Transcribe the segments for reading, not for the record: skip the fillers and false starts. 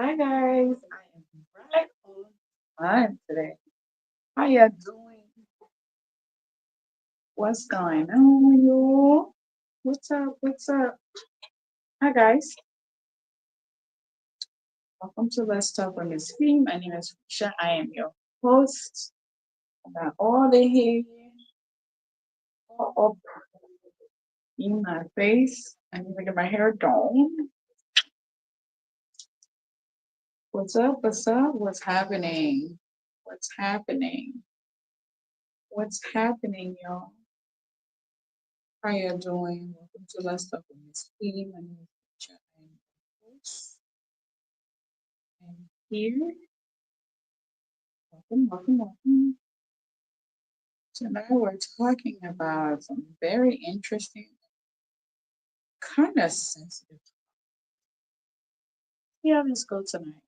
Hi guys, I am right on time today. How you doing? What's going on, y'all? What's up? What's up? Hi guys, welcome to Let's Talk on This Theme. My name is Risha. I am your host. I got all the hair all up in my face. I need to get my hair done. What's up? What's up? What's happening? What's happening? What's happening, y'all? How you doing? Welcome to Let's Talk on This Theme. My name is Risha. I am your host. And here, welcome. Tonight we're talking about some very interesting, kind of sensitive. Yeah, let's go tonight.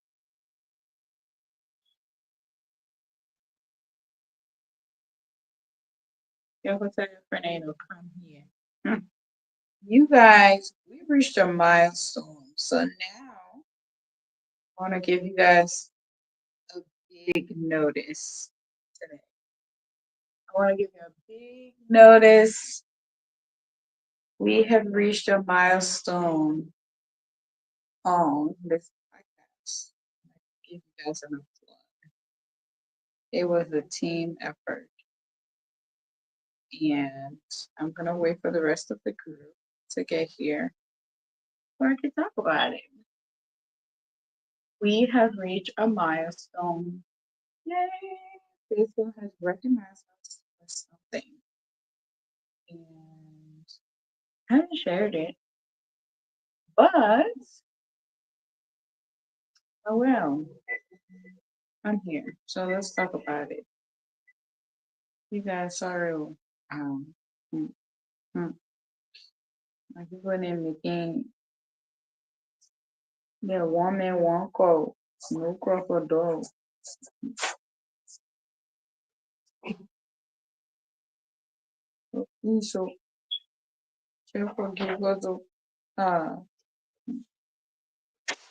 Yo, what's up, Fernando? Come here. Hmm. You guys, we reached a milestone. So now I want to give you guys a big notice today. I want to give you a big notice. We have reached a milestone on this podcast. Give you guys an applause. It was a team effort, and I'm gonna wait for the rest of the group to get here so I can talk about it. We have reached a milestone. Yay! Facebook has recognized us for something, and I haven't shared it, but oh well, I'm here, so let's talk about it. You guys, sorry. Um, mm, mm, my people name again. The woman won't call. No crocodile. Isso, se eu for give us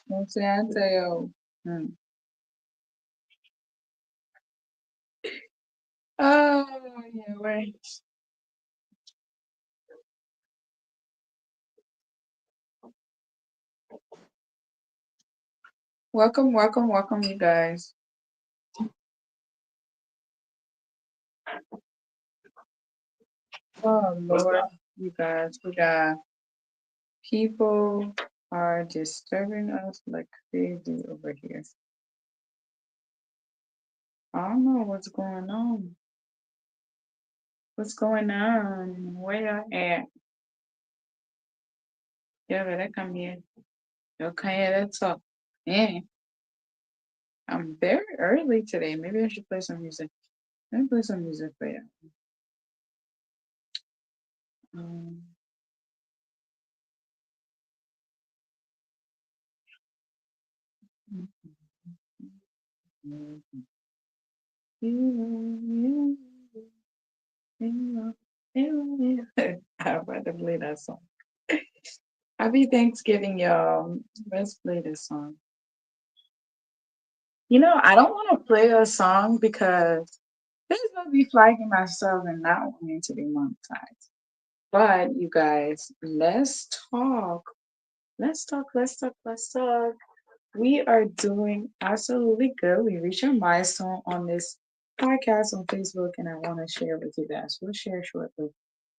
não sei até eu. Oh, yeah, right. Welcome, you guys. Oh, Lord, you guys, we got people are disturbing us like crazy over here. I don't know what's going on. What's going on? Where you at? Yeah, better come here. Okay, let's talk. Yeah, I'm very early today. Maybe I should play some music. Let me play some music for you. Um, I'd rather play that song. Happy Thanksgiving, y'all. Let's play this song. I don't want to play a song because this will be flagging myself and not wanting to be monetized. But you guys, let's talk. Let's talk. We are doing absolutely good. We reached a milestone on this podcast on Facebook, and I want to share with you guys. We'll share shortly.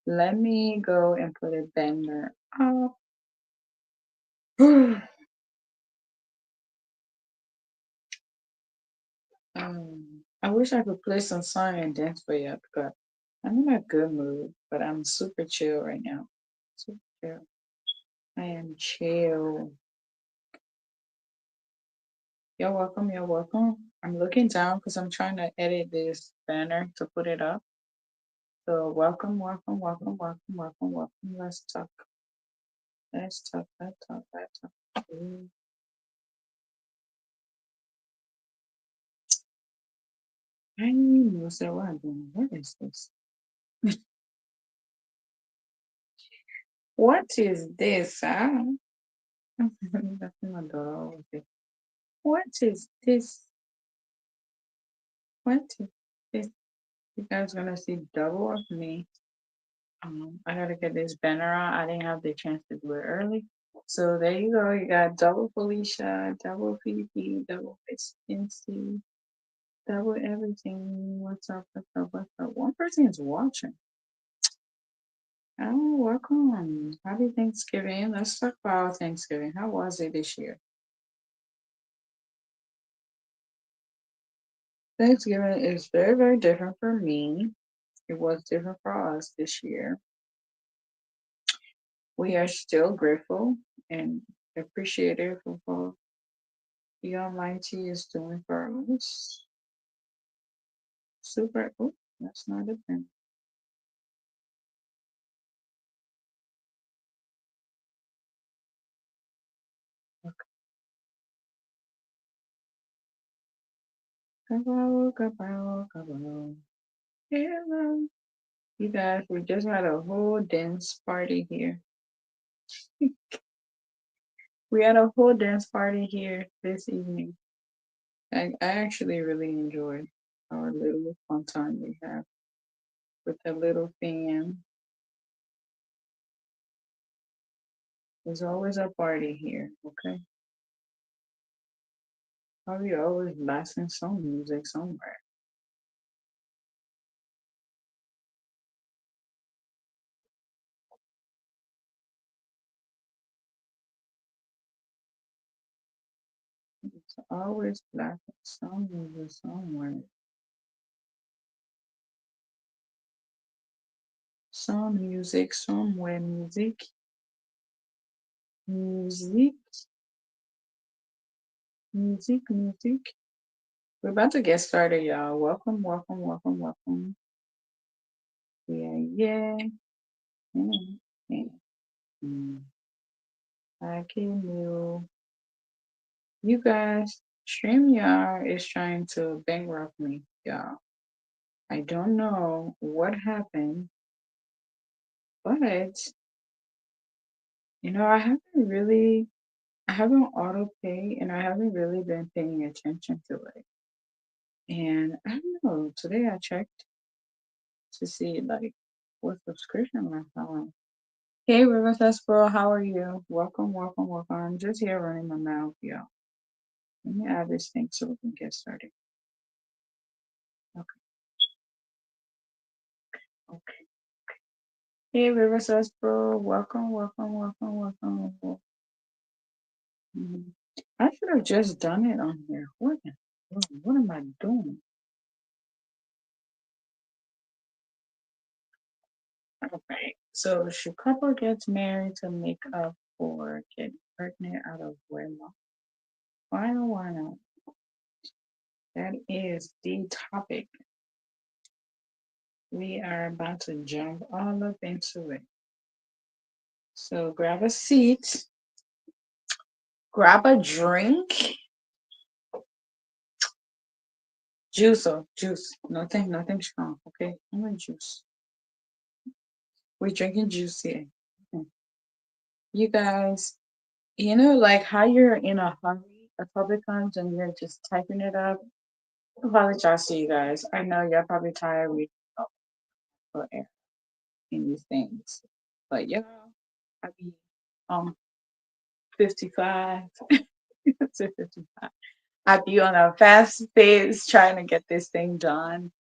Let me go and put a banner up. I wish I could play some song and dance for you because I'm in a good mood, but I'm super chill right now. Super chill. I am chill. You're welcome. You're welcome. I'm looking down because I'm trying to edit this banner to put it up. So welcome. Let's talk. Let's talk. I didn't know so what I'm doing. What is this? What is this? Nothing adorable. What is this? What is this? You guys gonna see double of me. I gotta get this banner out. I didn't have the chance to do it early. So there you go. You got double Felicia, double Fifi, double Finsky, double everything. What's up? What's up? What's up? One person is watching. Oh, welcome. Happy Thanksgiving. Let's talk about Thanksgiving. How was it this year? Thanksgiving is very, very different for me. It was different for us this year. We are still grateful and appreciative of all the Almighty is doing for us. Super. Oh, that's not a thing. Kabalo, kabalo, kabalo. Hello. You guys, we just had a whole dance party here. We had a whole dance party here this evening. I actually really enjoyed our little fun time we have with the little fam. There's always a party here, okay? Probably always blasting some music somewhere. It's always blasting some music somewhere. Some music somewhere. Music. Music. Music. Music. We're about to get started, y'all. Welcome, welcome, welcome, welcome. Yeah, yeah. Mm, yeah. Mm. I can you. You guys, StreamYard is trying to bankrupt me, y'all. I don't know what happened, but I haven't auto pay and I haven't really been paying attention to it. And I don't know, today I checked to see like what subscription I on. Hey Riverfest Bro, how are you? Welcome, welcome, welcome. I'm just here running my mouth, y'all. Let me add this thing so we can get started. Okay, okay. Hey Riverfest Bro, welcome, welcome, welcome, welcome. Mhm. I should have just done it on here. What am I doing? Okay, so should couple gets married to make up for getting pregnant out of wedlock? Why or why not? That is the topic. We are about to jump all up into it. So grab a seat, grab a drink, juice or juice. Nothing strong. Okay, I'm a juice. We're drinking juice here. Okay. You guys, like how you're in a hurry, a public comes and you're just typing it up. I apologize to you guys. I know you're probably tired reading for air in these things, but yeah, I be 55. It's a 55. I be on a fast pace trying to get this thing done.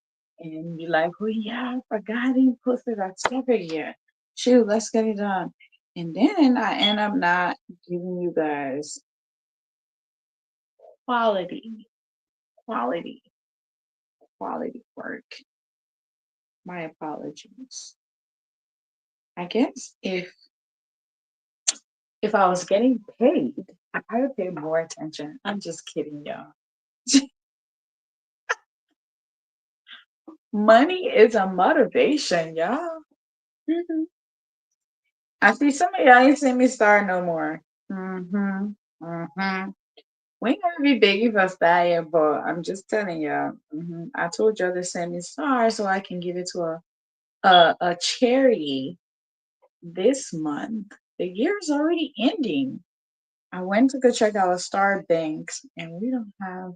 And be like, oh yeah, I forgot I didn't post it on Separate yet. Shoot, let's get it done. And then I end up not giving you guys quality, quality, quality work. My apologies. I guess if I was getting paid, I would pay more attention. I'm just kidding, y'all. Money is a motivation, y'all. Mhm. I see some of y'all ain't seen me star no more. We ain't gonna be begging for style, but I'm just telling y'all. I told y'all to send me stars so I can give it to a charity this month. The year's already ending. I went to go check our star banks, and we don't have.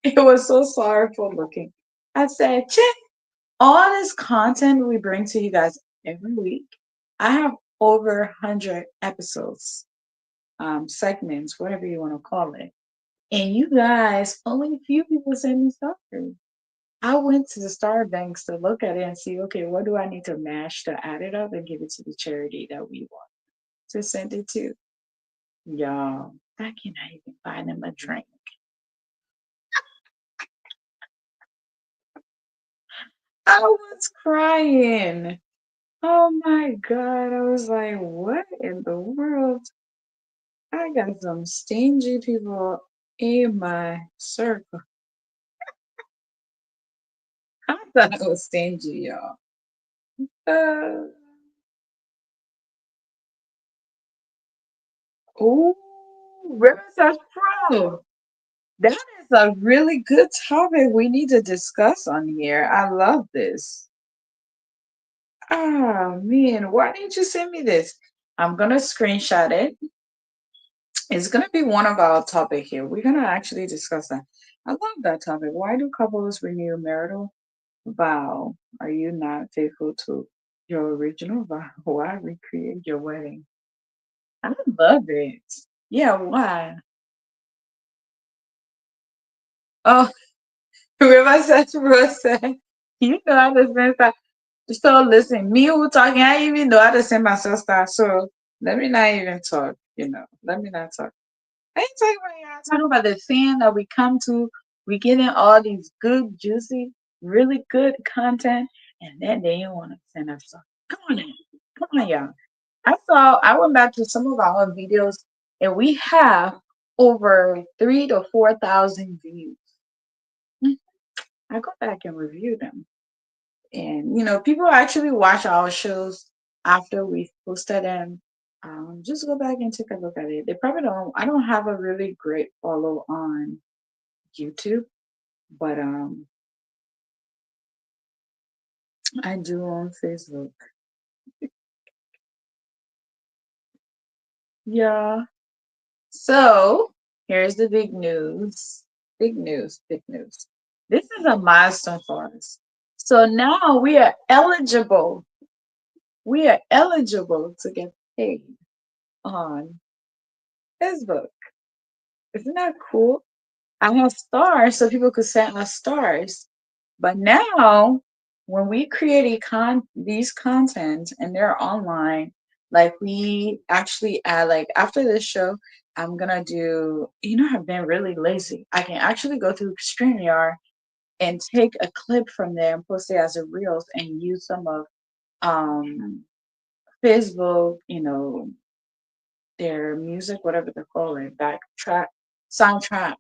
It was so sorrowful looking. I said, check all this content we bring to you guys every week. I have over 100 episodes, segments, whatever you want to call it. And you guys, only a few people send me stars. I went to the star banks to look at it and see, okay, what do I need to mash to add it up and give it to the charity that we want to send it to? Y'all, I cannot even buy them a drink. I was crying. Oh my God. I was like, what in the world? I got some stingy people in my circle. I thought I was stingy, y'all. Uh, ooh, Riverside Pro. That is a really good topic we need to discuss on here. I love this. Ah, man, why didn't you send me this? I'm gonna screenshot it. It's gonna be one of our topic here. We're gonna actually discuss that. I love that topic. Why do couples renew marital vow? Are you not faithful to your original vow? Why recreate your wedding? I love it. Yeah, why? Oh, whoever said to Rose, you know how to send stuff. So listen, me who talking, I even know how to send myself stuff. So let me not even talk, Let me not talk. I ain't talking about y'all. I'm talking about the fan that we come to. We getting all these good, juicy, really good content, and then they don't want to send us stuff. Come on now. Come on, y'all. I went back to some of our videos, and we have over 3 to 4 thousand views. Mhm. I go back and review them. And people actually watch our shows after we've posted them. Just go back and take a look at it. They probably don't. I don't have a really great follow on YouTube, but I do on Facebook. Yeah. So here's the big news. Big news. Big news. This is a milestone for us. So now we are eligible. We are eligible to get paid on Facebook. Isn't that cool? I have stars so people could send us stars. But now, when we create these content and they're online, like we actually add, like after this show, I'm gonna do. I've been really lazy. I can actually go through StreamYard and take a clip from there and post it as a reels and use some of um Facebook, their music, whatever they call it, backtrack, soundtrack,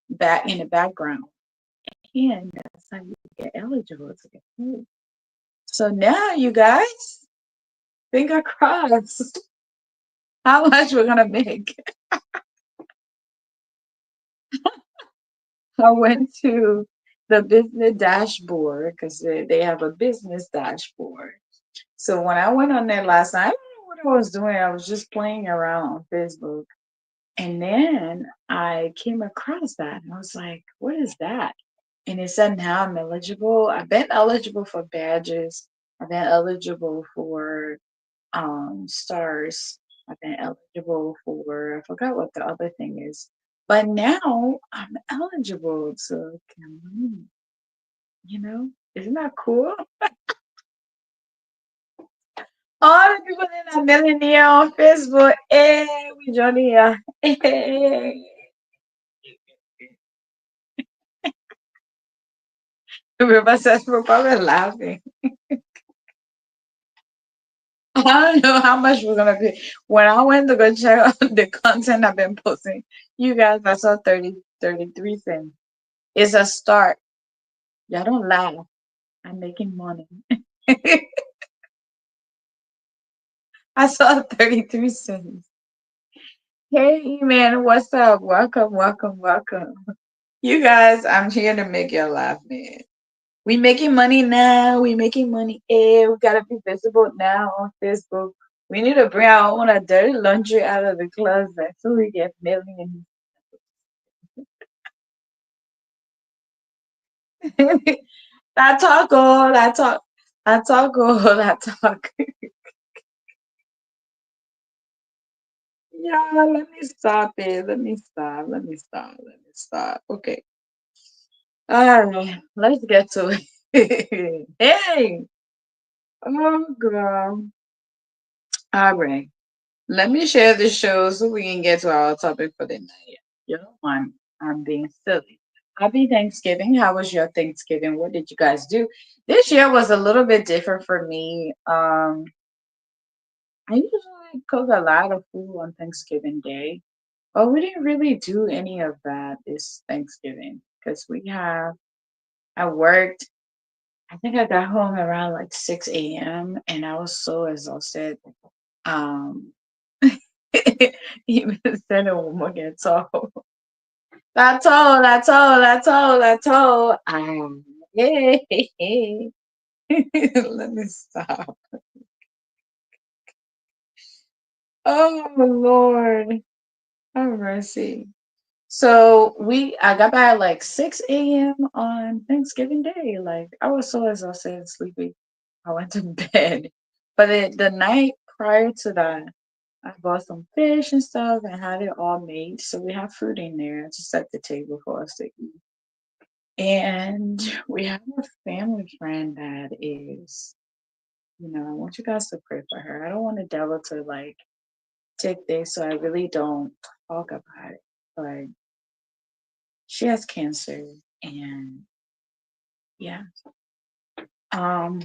back in the background. And that's how you get eligible to get paid. So now, you guys, finger crossed, how much we're gonna make. I went to the business dashboard because they have a business dashboard. So when I went on there last night, I don't know what I was doing. I was just playing around on Facebook. And then I came across that and I was like, what is that? And it said now I'm eligible. I've been eligible for badges. I've been eligible for stars. I've been eligible for, I forgot what the other thing is. But now I'm eligible to get money. Isn't that cool? All the people that are millionaire on Facebook, hey, we Johnny here. Hey. Remember, says we're probably laughing. I don't know how much we're gonna pay. When I went to go check out the content I've been posting, you guys, I saw 33 cents. It's a start. Y'all don't laugh. I'm making money. I saw 33 cents. Hey man, what's up? Welcome, welcome, welcome. You guys, I'm here to make you laugh, man. We making money now. We making money. We gotta be visible now on Facebook. We need to bring our own dirty laundry out of the closet so we get millions. That taco, that talk, that taco, that talk. Yeah, let me stop it. Let me stop. Let me stop. Let me stop. Okay. All right. Let's get to it. Hey. Oh, girl. All right. Let me share the show so we can get to our topic for the night. You know, I'm being silly. Happy Thanksgiving. How was your Thanksgiving? What did you guys do? This year was a little bit different for me. I usually cook a lot of food on Thanksgiving Day, but we didn't really do any of that this Thanksgiving because I worked. I think I got home around like 6 a.m. and I was so exhausted. Um, even said a woman gets all. That's all. Hey. Let me stop. Oh Lord, have mercy. So I got back at like 6 a.m. on Thanksgiving Day. Like I was so exhausted and sleepy. I went to bed. But the night prior to that, I bought some fish and stuff and had it all made. So we have food in there to set the table for us to eat. And we have a family friend that is, I want you guys to pray for her. I don't want the devil to like take this, so I really don't talk about it. But she has cancer and yeah. Um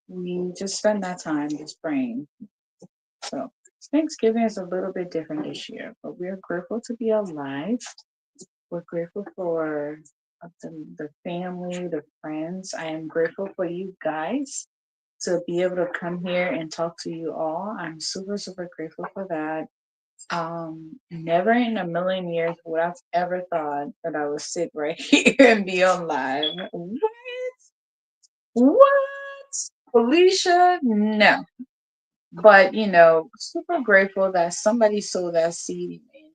we just spend that time just praying. So Thanksgiving is a little bit different this year, but we're grateful to be alive. We're grateful for the family, the friends. I am grateful for you guys to be able to come here and talk to you all. I'm super, super grateful for that. Never in a million years would I've ever thought that I would sit right here and be on live. What? What? Felicia? No. But super grateful that somebody sowed that seed in me.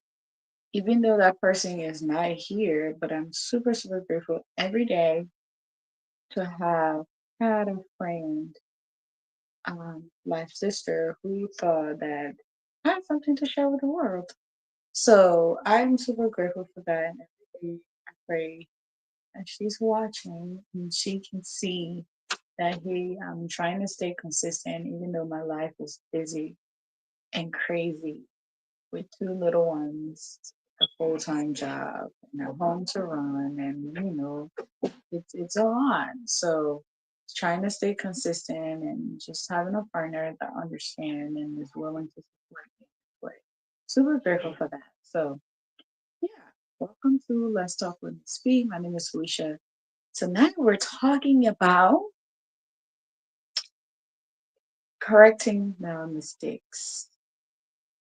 Even though that person is not here, but I'm super, super grateful every day to have had a friend, my sister, who thought that I had something to share with the world. So I'm super grateful for that. And every day I pray that she's watching and she can see that, hey, I'm trying to stay consistent, even though my life is busy and crazy with two little ones, a full time job, and a home to run, and it's a lot. So trying to stay consistent and just having a partner that understands and is willing to support me. But super grateful for that. So yeah, welcome to Let's Talk with Speed. My name is Felicia. Tonight we're talking about correcting our mistakes,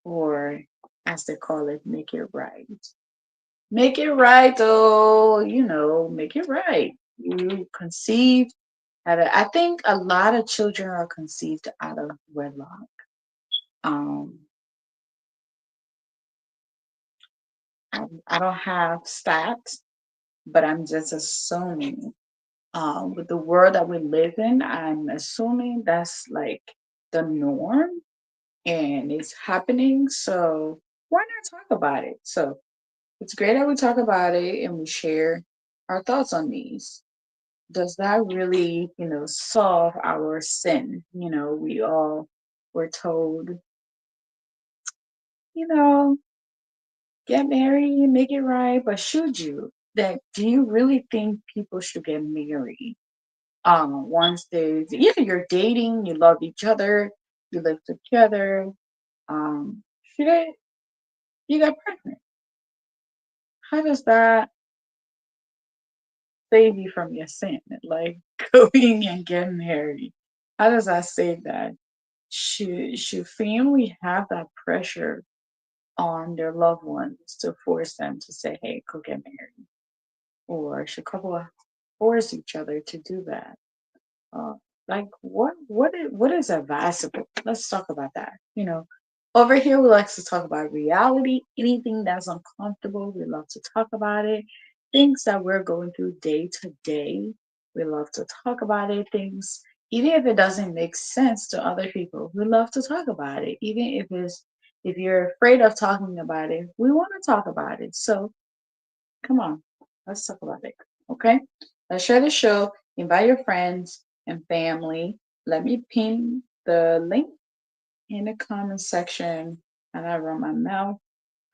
or as they call it, make it right. Make it right, though, make it right. You conceived I think a lot of children are conceived out of wedlock. Um, I don't have stats, but I'm just assuming. With the world that we live in, I'm assuming that's like the norm and it's happening. So why not talk about it? So it's great that we talk about it and we share our thoughts on these. Does that really, solve our sin? We all were told, you know, get married, make it right, but should you? That do you really think people should get married? Once either you're dating, you love each other, you live together, should it you got pregnant? How does that save you from your sin? Like going and getting married. How does that save that? Should family have that pressure on their loved ones to force them to say, hey, go get married? Or should couple force each other to do that? Like what is advisable? Let's talk about that. Over here we like to talk about reality, anything that's uncomfortable, we love to talk about it. Things that we're going through day to day, we love to talk about it. Things, even if it doesn't make sense to other people, we love to talk about it. Even if you're afraid of talking about it, we want to talk about it. So come on, let's talk about it. Okay? Let's share the show, invite your friends and family. Let me pin the link in the comment section and I run my mouth.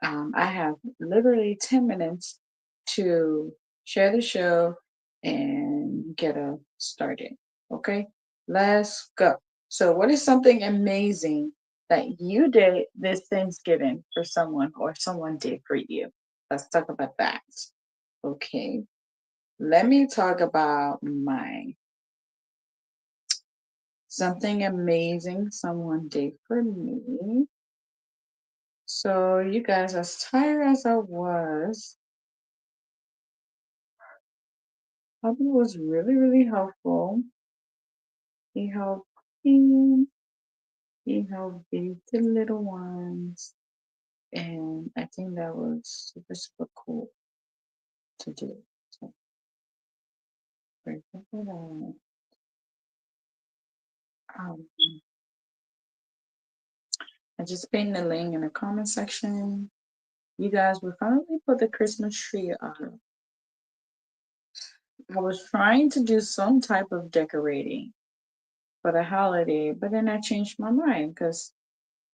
I have literally 10 minutes to share the show and get us started. Okay? Let's go. So, what is something amazing that you did this Thanksgiving for someone or someone did for you? Let's talk about that. Okay, let me talk about my something amazing someone did for me. So, you guys, as tired as I was, hubby was really, really helpful. He helped clean, he helped bathe the little ones, and I think that was super, super cool to do. So, grateful for that. Um, I just pinned the link in the comment section. You guys, we finally put the Christmas tree up. I was trying to do some type of decorating for the holiday, but then I changed my mind because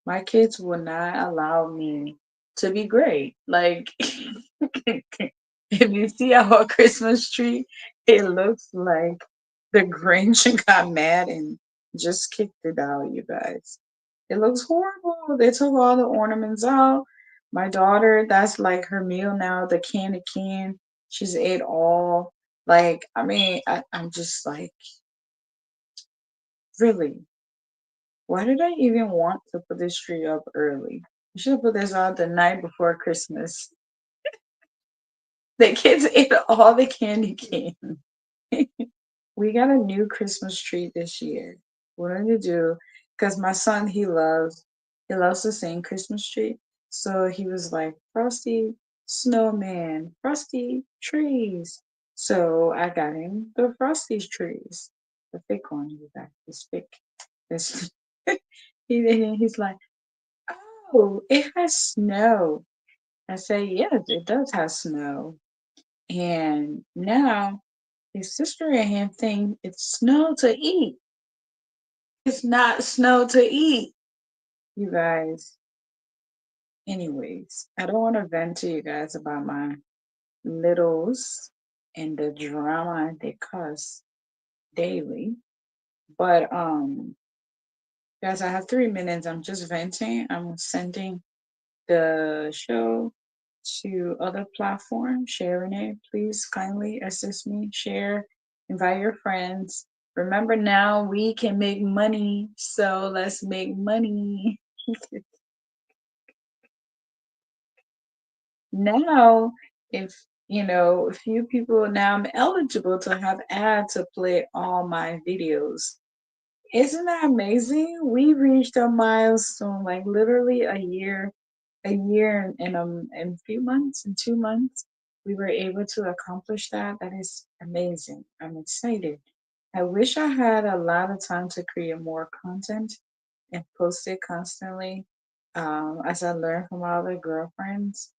my kids will not allow me to be great. Like, if you see our Christmas tree, it looks like the Grinch got mad and just kicked it out, you guys. It looks horrible. They took all the ornaments out. My daughter, that's like her meal now, the candy can. She's ate all. Like, I mean, I'm just like, really? Why did I even want to put this tree up early? I should have put this out the night before Christmas. The kids ate all the candy cane. We got a new Christmas tree this year. What I'm gonna do, because my son he loves to sing Christmas tree. So he was like, Frosty snowman, Frosty trees. So I got him the Frosty trees. The fake one, you got this fake. This he's like, oh, it has snow. I say, yes, it does have snow. And now his sister and him think it's snow to eat. It's not snow to eat, you guys. Anyways, I don't want to vent to you guys about my littles and the drama they cause daily. But guys, I have 3 minutes. I'm just venting. I'm sending the show to other platforms, sharing it. Please kindly assist me, share, invite your friends. Remember now we can make money, so let's make money. Now, if a few people now I'm eligible to have ads to play all my videos. Isn't that amazing? We reached a milestone, like literally a year in a few months, in 2 months, we were able to accomplish that. That is amazing. I'm excited. I wish I had a lot of time to create more content and post it constantly. As I learned from my other girlfriends,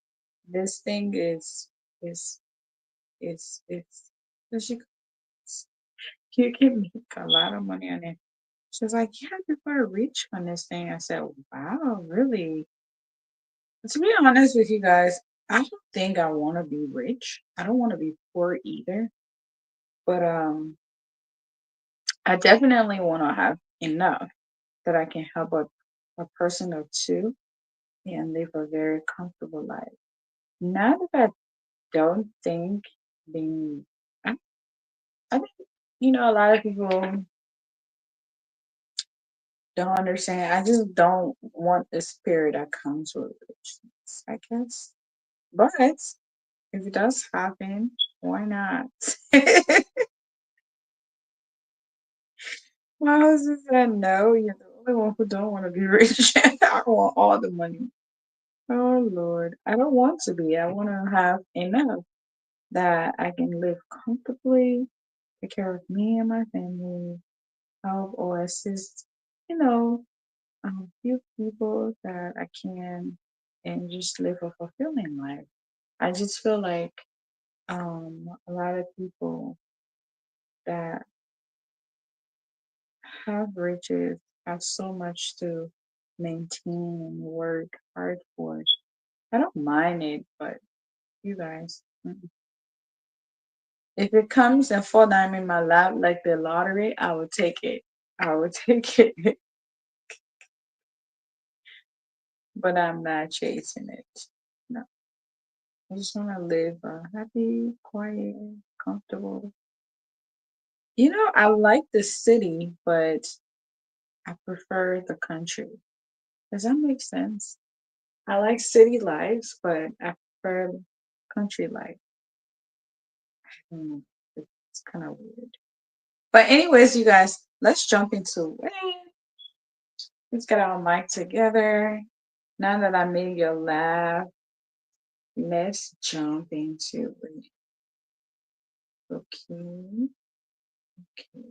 this thing is it's you you can make a lot of money on it. She was like, yeah, people are rich on this thing. I said, wow, really? To be honest with you guys, I don't think I want to be rich. I don't want to be poor either. But I definitely want to have enough that I can help a person or two and live a very comfortable life. Not that I don't think being, I, I think, a lot of people don't understand. I just don't want the spirit that comes with richness, I guess. But if it does happen, why not? My husband said, "No, you're the only one who don't want to be rich. I want all the money." Oh Lord, I don't want to be. I want to have enough that I can live comfortably, take care of me and my family, help or assist, you know, few people that I can, and just live a fulfilling life. I just feel like a lot of people that have riches have so much to maintain and work hard for. I don't mind it, but you guys, if it comes and fall down in my lap like the lottery, I will take it. I will take it, but I'm not chasing it. No, I just want to live a happy, quiet, comfortable. I like the city, but I prefer the country. Does that make sense? I like city lives, but I prefer country life. Mm, it's kind of weird. But anyways, you guys, let's jump into it. Let's get our mic together. Now that I made you laugh, let's jump into it. Okay. Okay.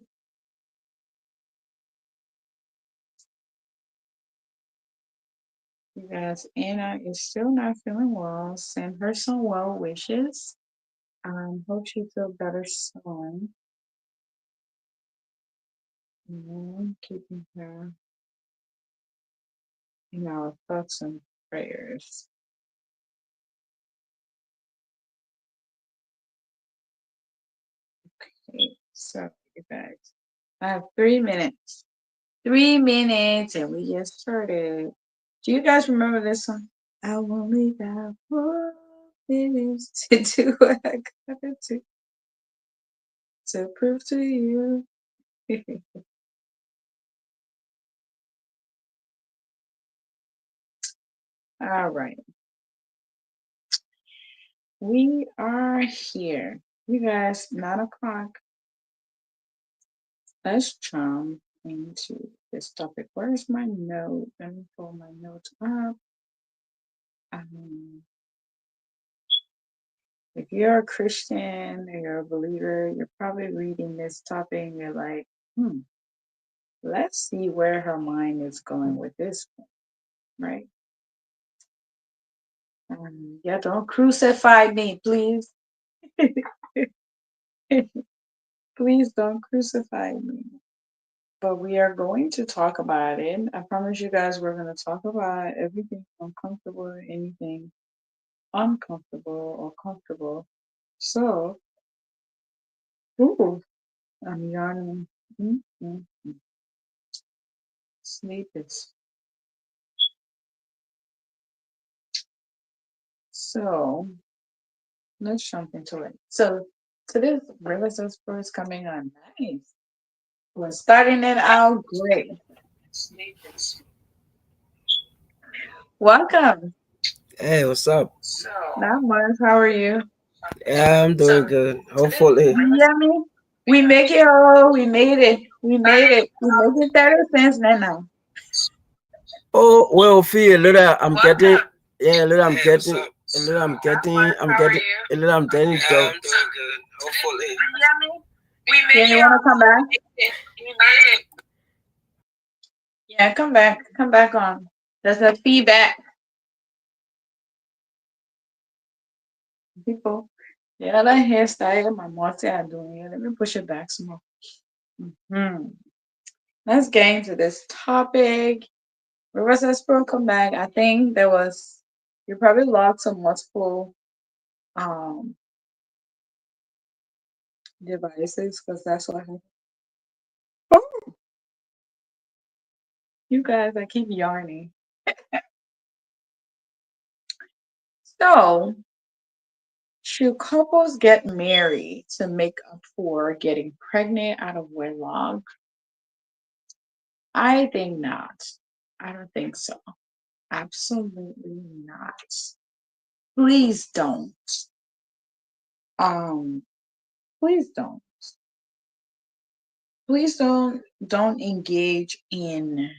You guys, Anna is still not feeling well. Send her some well wishes. Hope she feel better soon. Keeping her in our thoughts and prayers. Okay, so you guys, I have 3 minutes. 3 minutes, and we just started. Do you guys remember this song? I only got 4 minutes to do what I gotta do to prove to you. All right, we are here. You guys, 9 o'clock. Let's jump into this topic. Where's my note? Let me pull my notes up. Um, if you're a Christian or you're a believer, you're probably reading this topic and you're like, let's see where her mind is going with this one, right? Yeah, don't crucify me, please. Please don't crucify me. But we are going to talk about it. I promise you guys we're going to talk about everything uncomfortable, anything uncomfortable or comfortable. So, ooh, I'm yawning. Mm, mm, mm. Sleep is so. Let's jump into it. So, today's Rivers of Sports coming on. Nice. We're starting it out great. Welcome. Hey, what's up? Not much. How are you? Yeah, I'm doing good. Hopefully. You hear me? We make it. Oh, we made it. We made it. We make it 30 cents now. Oh, well, feel little I'm getting. Yeah, little I'm getting. A little I'm getting. I'm getting. A little I'm getting. So, hopefully. Yeah, you want to come back? Yeah, come back. Come back on. There's a feedback. People. Yeah, that hairstyle my multi are doing. Yeah, let me push it back some more. Hmm. Let's get into this topic. Reverse Esper, come back. I think you probably logged some multiple um devices because that's what happened. Oh, you guys, I keep yarning. So, should couples get married to make up for getting pregnant out of wedlock? I think not. I don't think so. Absolutely not. Please don't. Um, please don't. please don't engage in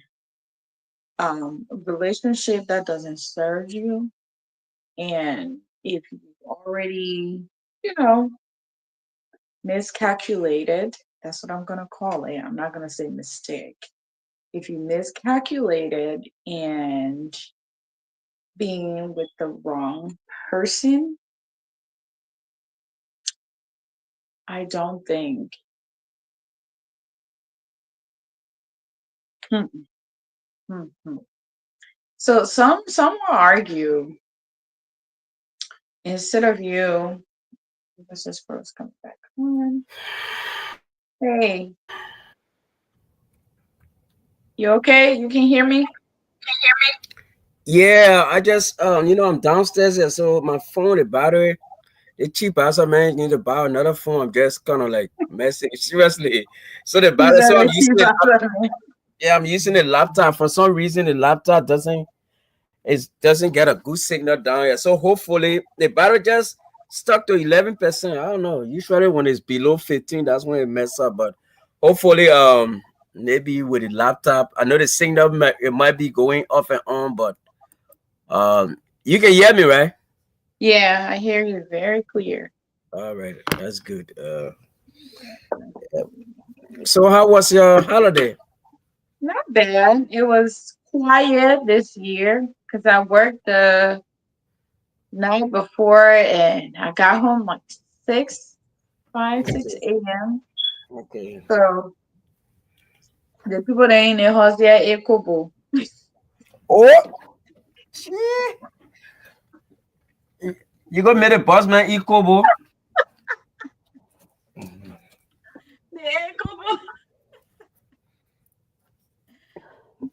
a relationship that doesn't serve you. And if you've already, you know, miscalculated, that's what I'm gonna call it. I'm not gonna say mistake. If you miscalculated and being with the wrong person, I don't think. Hmm, hmm, hmm. So some will argue instead of you. Let's just first come back on. Hey, you okay? You can hear me? Yeah, I just I'm downstairs here, so my phone, the battery, the cheap ass man need to buy another phone. I'm just kind of like messing seriously. So the You battery, so I'm better using keep it. up with me. Yeah, I'm using the laptop. For some reason, the laptop doesn't get a good signal down here. So hopefully the battery just stuck to 11%. I don't know. Usually when it's below 15, that's when it mess up. But hopefully, maybe with the laptop, I know the signal it might be going off and on, but you can hear me, right? Yeah, I hear you very clear. All right, that's good. So how was your holiday? Not bad. It was quiet this year because I worked the night before and I got home like 6, 5, 6 Okay. a.m. Okay. So the people that ain't in the house there, it kobo. Oh, shit. You go meet the boss man, Ikobo.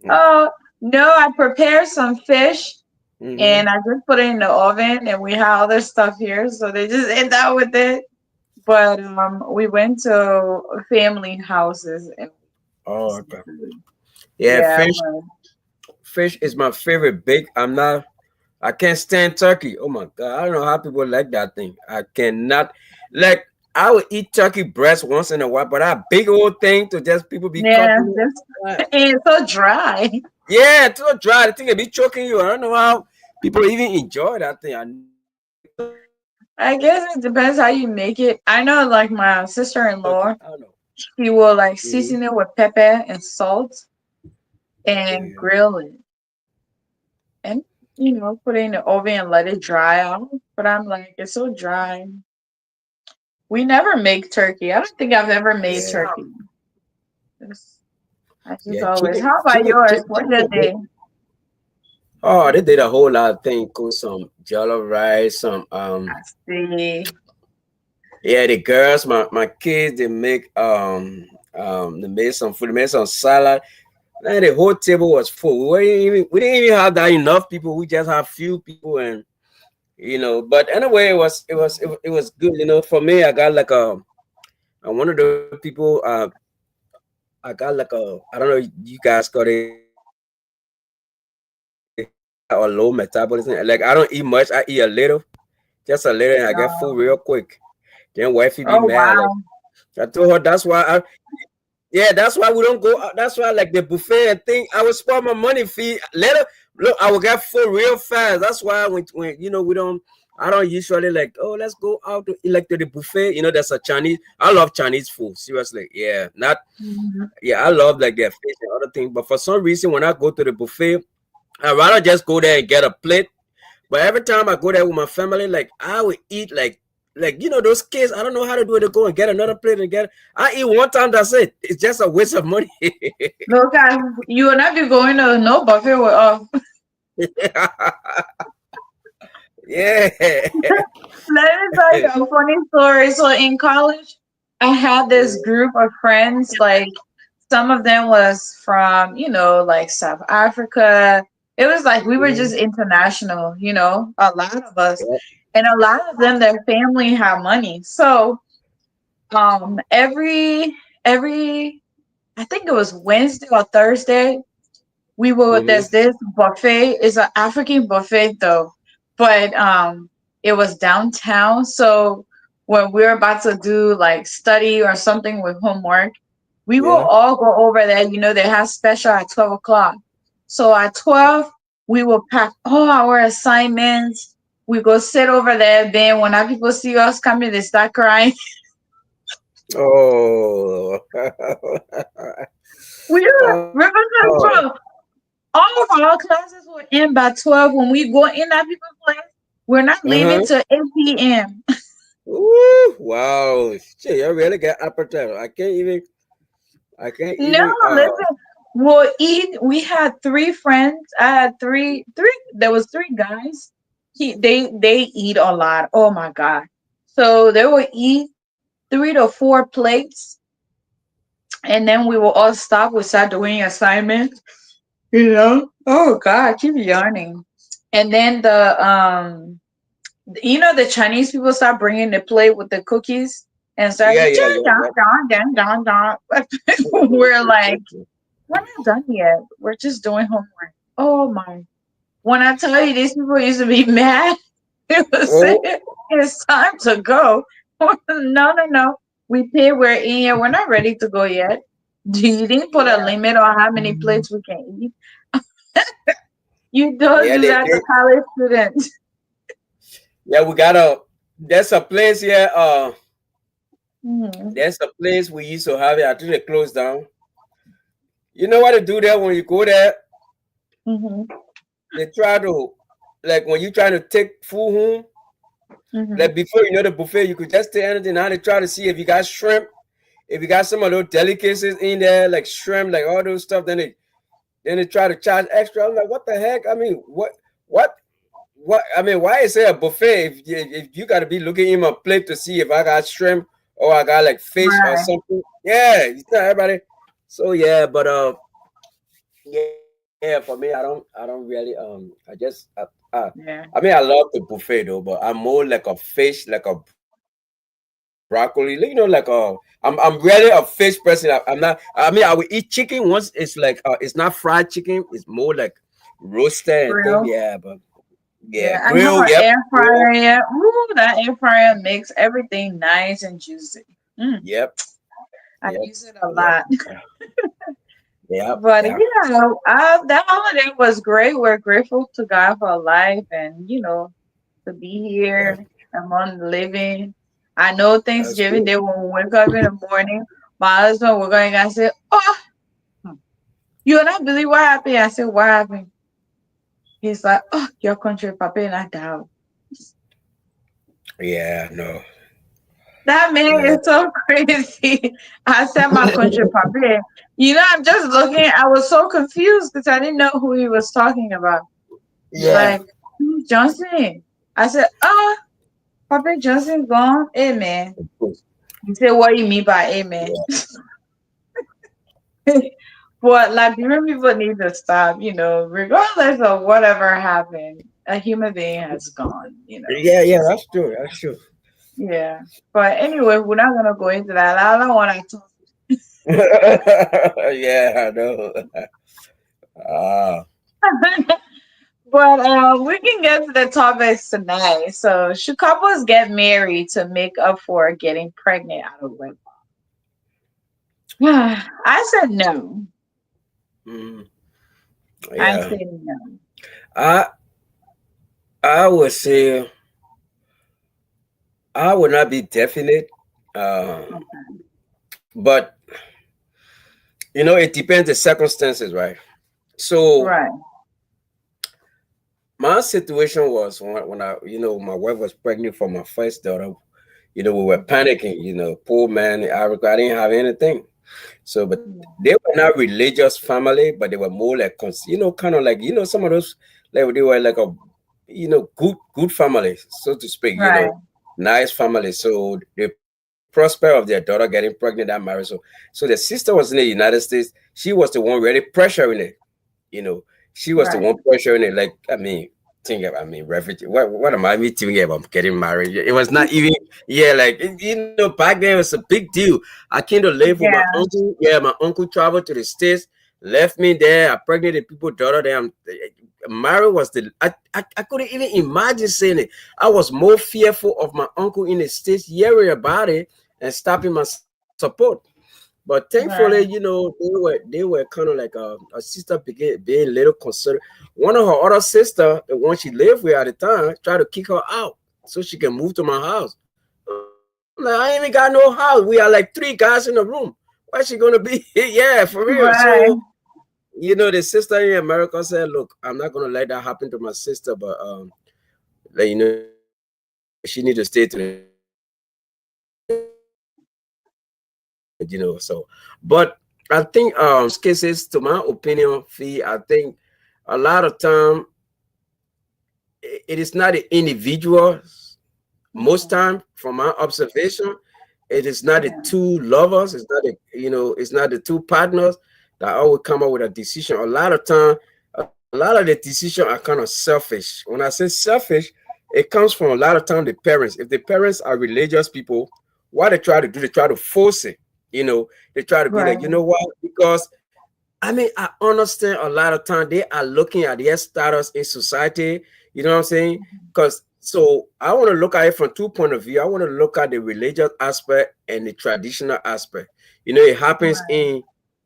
Oh, no, I prepared some fish Mm-hmm. and I just put it in the oven and we have other stuff here. So they just end out with it. But we went to family houses and Oh, okay. food. Yeah, Yeah, fish. but Fish is my favorite bake. I can't stand turkey. Oh my god, I don't know how people like that thing. I cannot. Like, I would eat turkey breast once in a while, but that big old thing to just people be yeah, cutting this it. and it's so dry. Yeah, it's so dry. The thing it be choking you. I don't know how people even enjoy that thing. I I guess it depends how you make it. I know, like my turkey. sister-in-law, I don't know. she will like Mhm. season it with pepper and salt and Okay. grill it, and put it in the oven and let it dry out. But I'm like, it's so dry. We never make turkey. I don't think I've ever made Yeah. turkey. It's- I just Yeah. always. Chicken. How about Chicken. yours? Chicken. What Chicken your is good. day? Oh, they did a whole lot of things. Cook some jollof rice, some I see. yeah, the girls, my kids, they made some food, they made some salad. Man, the whole table was full. We didn't even have that enough people. We just have few people, and But anyway, it was good. For me, I got like one of the people. I got like I don't know. You guys got it or low metabolism. Like, I don't eat much. I eat a little, just a little, and I get full Um, real quick. Then wifey be oh mad. Like, wow. I told her that's why yeah, that's why we don't go out. That's why, like, the buffet and thing, I would spend my money fee later. Look, I will get full real fast. That's why when we don't. I don't usually like. Oh, let's go out to eat, like, to the buffet. That's a Chinese. I love Chinese food. Seriously, yeah. Not Mhm. yeah. I love like their fish and other things. But for some reason, when I go to the buffet, I rather just go there and get a plate. But every time I go there with my family, like, I would eat like those kids. I don't know how to do it. To go and get another plate and get. I eat one time. That's it. It's just a waste of money. No, guys, you will not be going to no buffet with us. Yeah. Let me tell you a funny story. So in college, I had this group of friends. Like some of them was from, like South Africa. It was like we were Mhm. just international, a lot of us. Yeah. And a lot of them, their family had money. So every I think it was Wednesday or Thursday, we will Mhm. there's this buffet. It's an African buffet though, but it was downtown. So when we were about to do like study or something with homework, We will Yeah. all go over there. You know, they have special at 12 o'clock. So at 12, we will pack all our assignments. We go sit over there. Then when our people see us coming, they start crying. Oh. We Oh. remember, bro, all of our classes will end by 12. When we go in that people's place, we're not Uh-huh. leaving till 8 p.m. Ooh, wow. Shit, you really got appetite. I can't even No, listen. We'll eat. We had three friends. I had three. There was three guys. They eat a lot. Oh my god! So they will eat 3 to 4 plates, and then we will all stop. We start doing assignments. You know. Oh god, I keep yawning. And then the Chinese people start bringing the plate with the cookies and start Yeah, yeah, dun, yeah, dun, yeah. dun, dun, dun, dun. We're like, we're not done yet. We're just doing homework. Oh my. When I tell you these people used to be mad, it was saying Oh, it's time to go. No, no, no. We pay, we're in here. We're not ready to go yet. You didn't put a yeah. limit on how many plates we can eat. You don't Yeah, do that to college students. yeah, we got a there's a place here. Hmm. There's a place we used to have it. I think they closed down. You know what to do there when you go there? Hmm. They try to like when you trying to take food home, Hmm. like before the buffet, you could just take anything. Now they try to see if you got shrimp, if you got some of those delicacies in there, like shrimp, like all those stuff, then they try to charge extra. I'm like, what the heck? I mean, what what I mean, why is there a buffet if you got to be looking in my plate to see if I got shrimp or I got like fish or Right. something? Yeah, it's not everybody. So yeah, but yeah, for me, I don't really I Yeah. mean, I love the buffet though, but I'm more like a fish, like a broccoli, I'm really a fish person. I'm not. I mean, I will eat chicken once. It's like it's not fried chicken. It's more like roasted and thing. Yeah, but Grill. yeah, grill. Yeah. Yep, I have an grill. air fryer. Yeah. Ooh, that air fryer makes everything nice and juicy. Mm, Yep, I yep, use it a yep, lot. yep, But yep. yeah, that holiday was great. We're grateful to God for life and, to be Yeah, here among the living. I know that's Thanksgiving good. Day when we wake up in the morning, my husband we're going to say, "Oh, you will not believe what happened." I said, "What happened?" He's like, "Oh, your country, Papa, not down." Yeah, no, That man yeah, is so crazy. I said, "My country, Papa." I'm just looking. I was so confused because I didn't know who he was talking about. He's yeah. like, Johnson. I said, Papa Johnson gone. Amen. He said, what you mean by amen? Yeah. But Liberian people need to stop, regardless of whatever happened, a human being has gone. Yeah, yeah, that's true. That's true. Yeah. But anyway, we're not gonna go into that. I don't wanna talk. Yeah, I know. Ah, But we can get to the topics tonight. So should couples get married to make up for getting pregnant out of wedlock? I said no. mm, I yeah. said no. I I would say I would not be definite, uh, but it depends the circumstances, right? So Right. my situation was when my wife was pregnant for my first daughter. We were panicking. Poor man, I didn't have anything. So, but they were not religious family, but they were more like, kind of like, some of those, like they were like a, good family, so to speak. Right. Nice family. So the prospect of their daughter getting pregnant and married. So the sister was in the United States. She was the one really pressuring it. You know, she was the Right. one pressuring it. Like, refugee. What am I even thinking about getting married? It was not even, yeah, like, back then it was a big deal. I came to live with my Yeah. uncle. Yeah, my uncle traveled to the States, left me there. I pregnant the people daughter there. Married was I couldn't even imagine saying it. I was more fearful of my uncle in the States hearing about it and stopping my support. But thankfully, Right. you know, they were kind of like a sister being a little concerned. One of her other sister, the one she lived with at the time, tried to kick her out so she can move to my house. I'm like, I ain't even got no house. We are like three guys in the room. Where's she gonna be? Yeah, for real. Right. So you know, the sister in America said, "Look, I'm not gonna let that happen to my sister, but like, you know, she need to stay to the house and take care of her kids and you know." So, but I think most cases, to my opinion, fee, I think a lot of time it is not the individuals. Most Mhm. time, from my observation, it is not the Yeah. two lovers. It's not the, you know, it's not the two partners that always come up with a decision. A lot of time, a lot of the decisions are kind of selfish. When I say selfish, it comes from a lot of time the parents. If the parents are religious people, what they try to do, they try to force it. You know, they try to be Right. like, you know what? Because I mean, I understand a lot of time they are looking at their status in society. You know what I'm saying? Mhm. Because so I want to look at it from two point of view. I want to look at the religious aspect and the traditional aspect. You know, it happens Right. in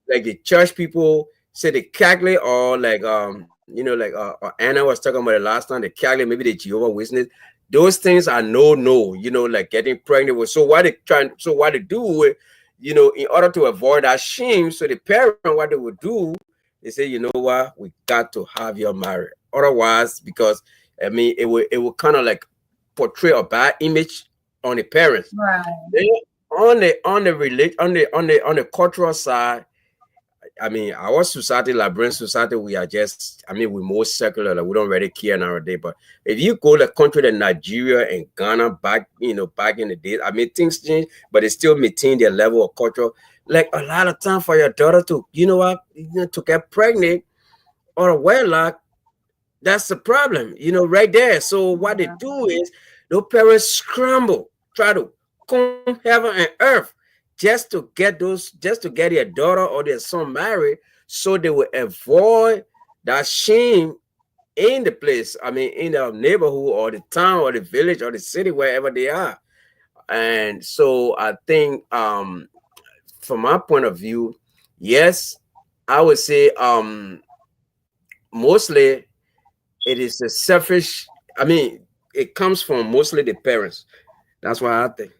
like the church people, say the Catholic, or like you know, like Anna was talking about it last time, the Catholic, maybe the Jehovah Witness. Those things are no. You know, like getting pregnant with. So what they do, you know, in order to avoid that shame, so the parent, what they would do, they say, you know what, we got to have you married. Otherwise, because I mean, it will kind of like portray a bad image on the parents. Right. Then on the cultural side, I mean, our society, Liberian society, we are just, I mean, we're more secular, like we don't really care nowadays. But if you go to country like Nigeria and Ghana back, you know, back in the days, I mean, things change, but they still maintain their level of culture. Like a lot of time for your daughter to, you know what, you know, to get pregnant or a wedlock, that's the problem, you know, right there. So what they Yeah. do is those parents scramble, try to comb heaven and earth just to get their daughter or their son married, so they will avoid that shame in the place. I mean, in the neighborhood or the town or the village or the city, wherever they are. And so I think from my point of view, yes, I would say mostly it is a selfish. I mean, it comes from mostly the parents. That's what I think.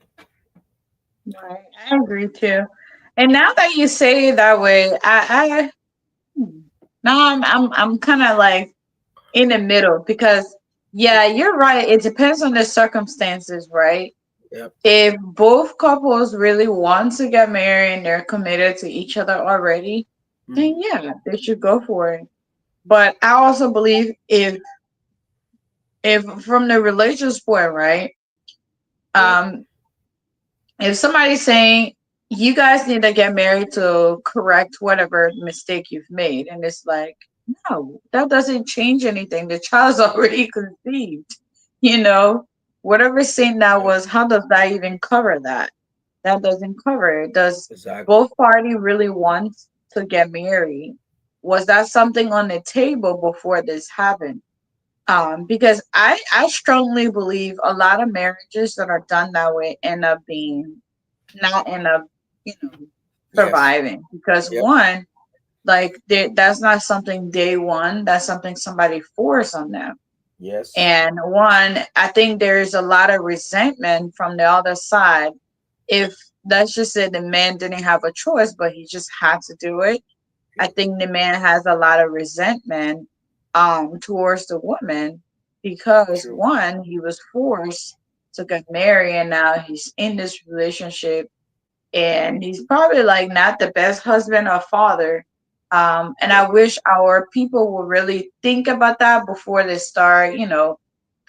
Right. I agree too. And now that you say it that way, hmm, now I'm kind of like in the middle because yeah, you're right. It depends on the circumstances, right? Yep. If both couples really want to get married and they're committed to each other already, then Mhm. yeah, they should go for it. But I also believe if from the religious point, right? Yep. Um, if somebody's saying you guys need to get married to correct whatever mistake you've made, and it's like, no, that doesn't change anything. The child's already conceived. You know, whatever sin that Yep. was, how does that even cover that? That doesn't cover it. Does Exactly. both party really want to get married? Was that something on the table before this happened? Because I strongly believe a lot of marriages that are done that way end up being not end up, you know, Yes. surviving because Yep. one, like that's not something day one, that's something somebody forced on them. Yes. And one, I think there's a lot of resentment from the other side. If let's just say the man didn't have a choice, but he just had to do it, I Yep. think the man has a lot of resentment towards the woman because True. one, he was forced to get married and now he's in this relationship and he's probably like not the best husband or father. And Yep. I wish our people would really think about that before they start, you know,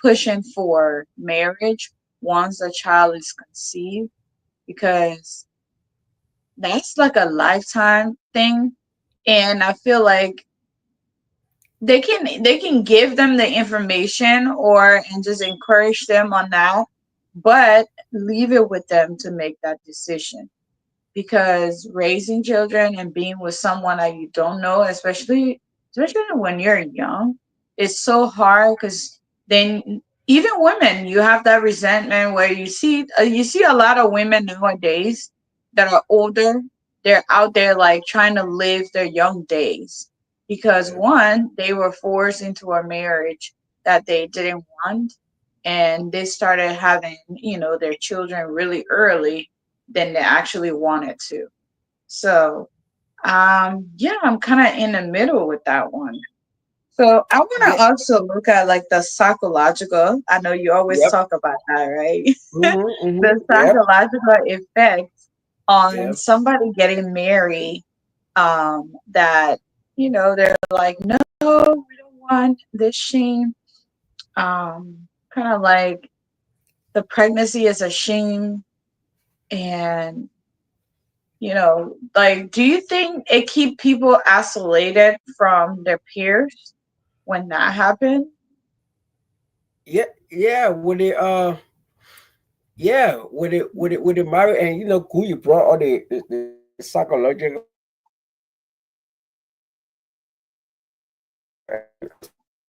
pushing for marriage once a child is conceived because that's like a lifetime thing. And I feel like they can give them the information or and just encourage them on that, but leave it with them to make that decision because raising children and being with someone that you don't know, especially when you're young, it's so hard because then even women, you have that resentment where you see a lot of women nowadays that are older. they're out there like trying to live their young days because Yeah. one, they were forced into a marriage that they didn't want, and they started having, their children really early than they actually wanted to. So, yeah, I'm kind of in the middle with that one. So I want Yeah. to also look at like the psychological. I know you always Yep. talk about that, right? The Yep. psychological effects on Yep. somebody getting married. That they're like, no, we don't want this shame. Kind of like the pregnancy is a shame, and like, do you think it keep people isolated from their peers when that happened? Yeah. Yeah. With it. Yeah. With it. Married, and who you brought all the psychological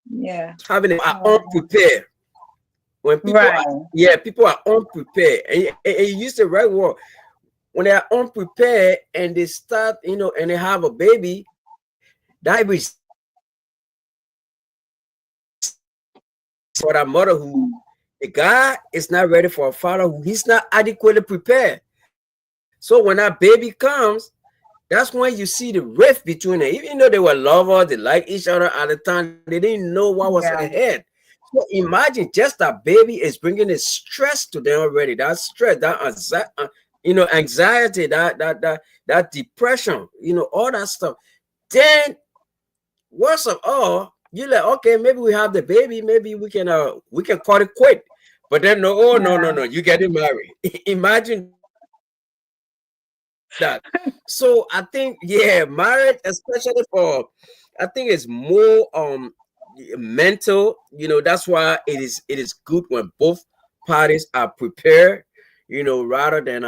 Yeah. having it are Right. unprepared. When people are, Right. yeah, people are unprepared, and you use the right word. When they are unprepared and they start, and they have a baby, that for that mother who the guy is not ready for a father who he's not adequately prepared. So when that baby comes, that's when you see the rift between them. Even though they were lovers, they like each other at the time, they didn't know what was Yeah. ahead. So imagine just that baby is bringing a stress to them already. That stress, that anxiety, that depression, all that stuff. Then worst of all, you're like, okay, maybe we have the baby, maybe we can call it quit. But then no, oh no, no, Yeah. no, you getting married. Imagine that. So I think, yeah, marriage, especially for, I think it's more mental. That's why it is good when both parties are prepared, rather than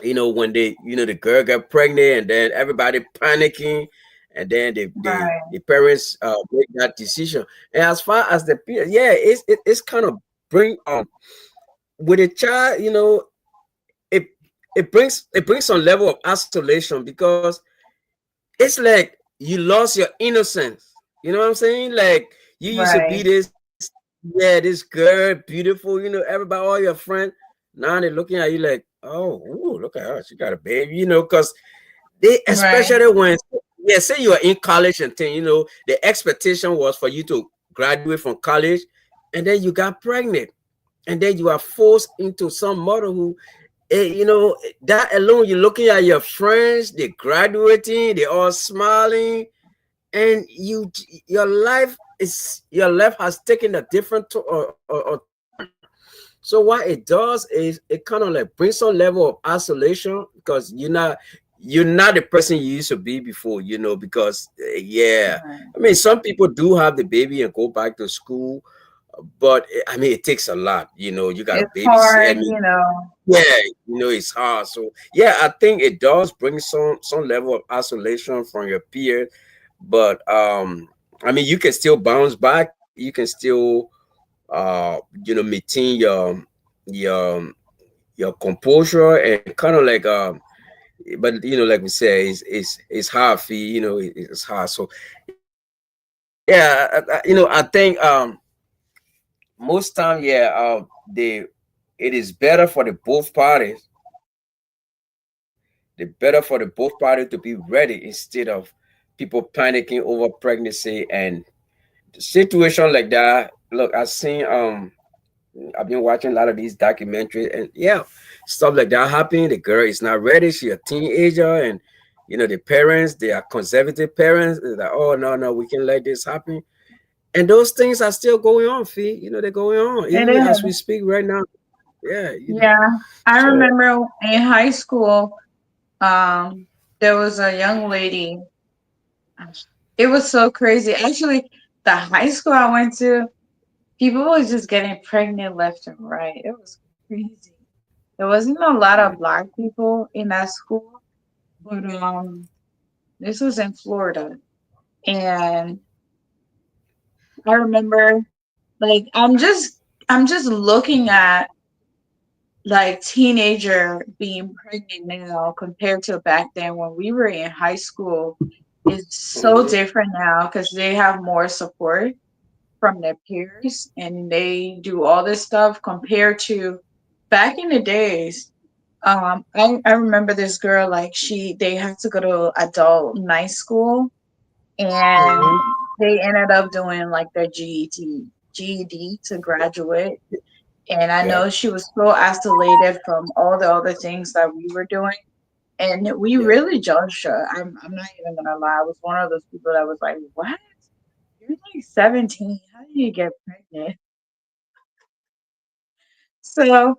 when the girl got pregnant and then everybody panicking, and then the Right. parents make that decision. And as far as the peer, yeah, it's kind of bring with a child, it it brings some level of isolation, because it's like you lost your innocence. You know what I'm saying? Like, you used to be Right. this, yeah, this girl, beautiful, everybody, all your friends. Now they're looking at you like, oh, ooh, look at her, she got a baby, because they, Right. especially when, yeah, say you are in college and thing, the expectation was for you to graduate from college, and then you got pregnant, and then you are forced into some motherhood. That alone, you're looking at your friends, they're graduating, they're all smiling, and your life has taken a different or turn. So what it does is it kind of like brings some level of isolation, because you're not the person you used to be before, because yeah, Right. I mean, some people do have the baby and go back to school, but I mean, it takes a lot. You got to It's babysit. I hard, mean, yeah, it's hard. So yeah, I think it does bring some level of isolation from your peers, but I mean, you can still bounce back. You can still maintain your your composure, and kind of like but like we say, it's hard for you. It's hard. So yeah, I think most time, yeah, it is better for the both parties. The better for the both parties to be ready, instead of people panicking over pregnancy and situation like that. Look, I've been watching a lot of these documentaries, and yeah, stuff like that happen. The girl is not ready; she's a teenager, and the parents, they are conservative parents. They're like, oh no, no, we can let this happen. And those things are still going on, Fee. They're going on it even as we is. speak right now. Yeah. Yeah. I So remember in high school, um, there was a young lady. It was so crazy. Actually, the high school I went to, people was just getting pregnant left and right. It was crazy. There wasn't a lot of black people in that school, but this was in Florida, and I remember, like, I'm just looking at like teenager being pregnant now compared to back then when we were in high school is so Mm-hmm. different now because they have more support from their peers and they do all this stuff compared to back in the days. I remember this girl, like they had to go to adult night school and Mm-hmm. they ended up doing like their GED to graduate. And I Yep. know she was so isolated from all the other things that we were doing. And we Yep. really judged her. I'm not even gonna lie. I was one of those people that was like, what? You're like 17. How do you get pregnant? So,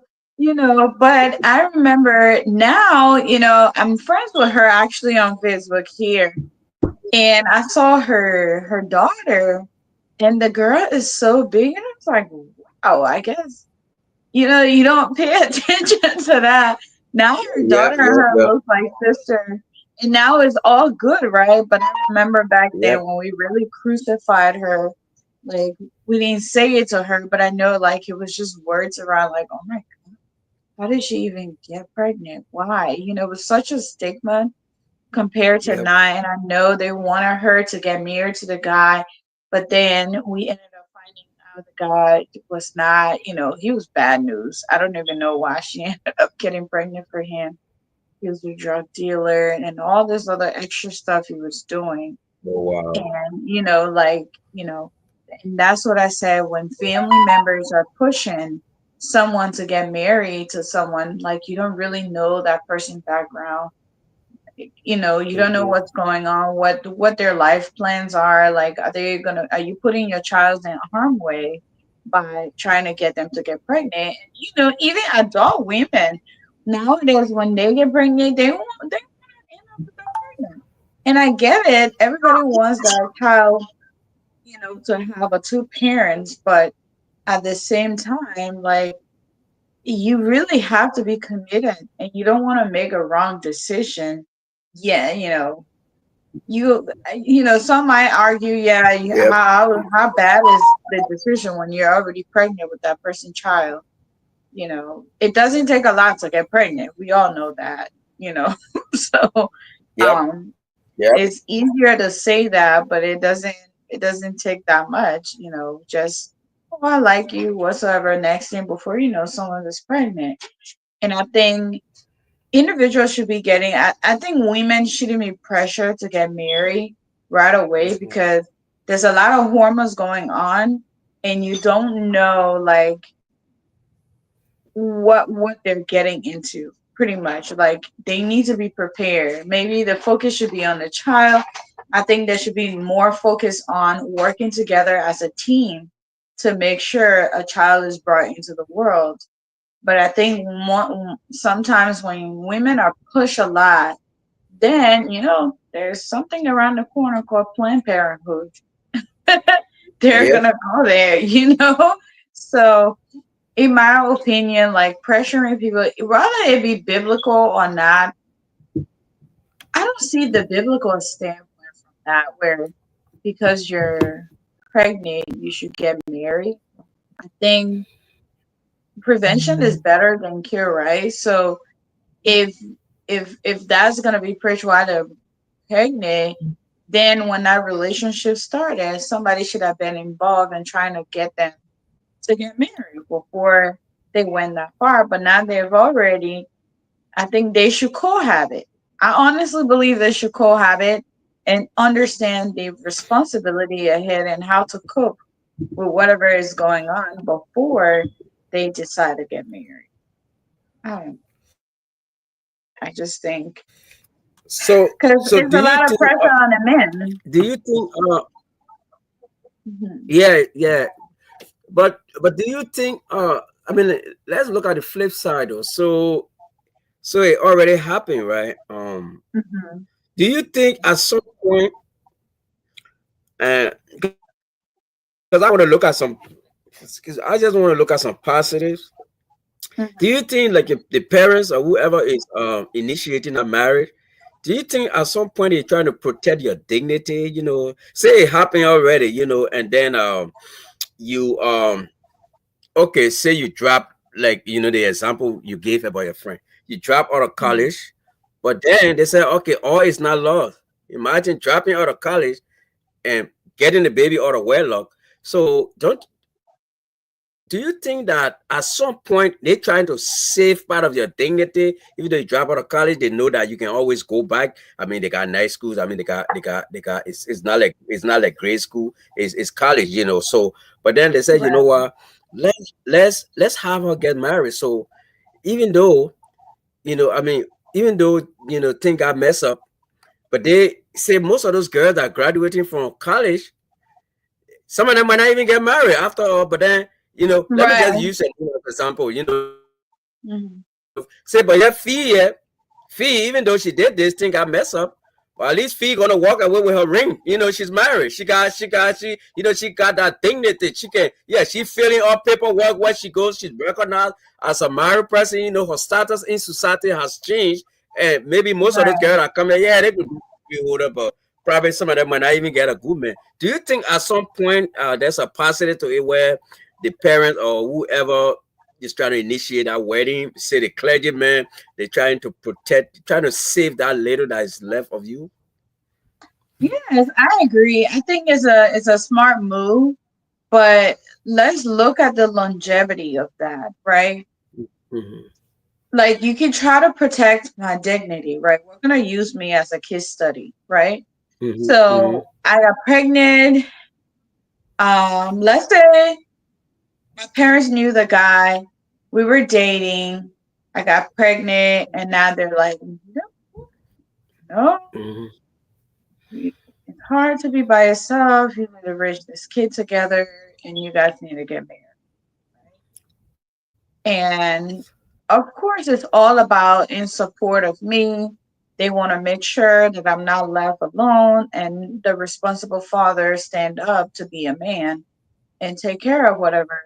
but I remember now, I'm friends with her actually on Facebook here. And I saw her daughter, and the girl is so big, and I was like, wow, I guess you don't pay attention to that. Now her daughter Yep. and Yep. her Yep. look like sister, and now it's all good, right? But I remember back then Yep. when we really crucified her, like we didn't say it to her, but I know like it was just words around like, oh my, how did she even get pregnant? Why? It was such a stigma compared to Yep. nine. And I know they wanted her to get married to the guy, but then we ended up finding out the guy was not, he was bad news. I don't even know why she ended up getting pregnant for him. He was a drug dealer and all this other extra stuff he was doing. Oh wow. And, and that's what I said when family members are pushing someone to get married to someone, like you don't really know that person's background. You don't know Mm-hmm. what's going on, what their life plans are. Like, are you putting your child in harm way by trying to get them to get pregnant? And, even adult women nowadays, when they get pregnant, they want to end up with them pregnant. And I get it. Everybody wants that child, to have a two parents, but at the same time, like you really have to be committed and you don't want to make a wrong decision. Yeah, some might argue, yeah, Yep. how bad is the decision when you're already pregnant with that person's child? It doesn't take a lot to get pregnant. We all know that, so Yep. um Yep. it's easier to say that, but it doesn't take that much, just, oh, I like you, whatsoever, next thing before you know someone is pregnant. And I think individuals should be getting, I think women shouldn't be pressured to get married right away Mm-hmm. because there's a lot of hormones going on and you don't know like what they're getting into pretty much. Like they need to be prepared. Maybe the focus should be on the child. I think there should be more focus on working together as a team to make sure a child is brought into the world. But I think sometimes when women are pushed a lot, then there's something around the corner called Planned Parenthood. They're Yep. gonna go there, So, in my opinion, like pressuring people, rather it be biblical or not, I don't see the biblical standpoint from that, where because you're pregnant, you should get married. I think prevention is better than cure, right? So if if that's gonna be preached while they're pregnant, then when that relationship started, somebody should have been involved in trying to get them to get married before they went that far. But now they've already, I think they should cohabit. I honestly believe they should cohabit and understand the responsibility ahead and how to cope with whatever is going on before they decide to get married. I don't. I just think because So it's do a you lot of think? pressure on the men. Do you think? Mhm. Yeah. Yeah. But do you think? I mean, let's look at the flip side though. So it already happened, right? Mhm. Do you think at some point? Because I want to look at some. Because I just want to look at some positives. Do you think like if the parents or whoever is initiating a marriage, do you think at some point they're trying to protect your dignity? Say it happened already, and then you okay, say you drop. like the example you gave about your friend. You drop out of Mhm. college, but then they say, okay, all is not lost. Imagine dropping out of college and getting the baby out of wedlock. So don't do you think that at some point they're trying to save part of your dignity? Even though you drop out of college, they know that you can always go back. I mean, they got nice schools. I mean, they got. It's not like grade school. It's college, So, but then they said, you know Right. what? Let's have her get married. So even though I mean, even though things got messed up, but they say most of those girls that are graduating from college, some of them might not even get married after all. But then, let me just Right. use an example. Say, but yeah, Fee, even though she did this thing, got messed up. But at least Fee gonna walk away with her ring. She's married. She got that dignity. She can, yeah, she filling up paperwork where she goes. She's recognized as a married person. Her status in society has changed. And maybe most of those Right. girls are coming, yeah, they could be older, but probably some of them might not even get a good man. Do you think at some point there's a positive to it where the parents or whoever is trying to initiate that wedding, say the clergyman, they're trying to protect, trying to save that little that is left of you? Yes, I agree. I think it's a smart move, but let's look at the longevity of that, right? Mm-hmm. Like you can try to protect my dignity, right? We're gonna use me as a case study, right? Mm-hmm. So I got pregnant. Let's say my parents knew the guy. We were dating. I got pregnant, and now they're like, no, no, Mm-hmm. it's hard to be by yourself. You need to raise this kid together, and you guys need to get married. And of course, it's all about in support of me. They want to make sure that I'm not left alone, and the responsible father stand up to be a man and take care of whatever,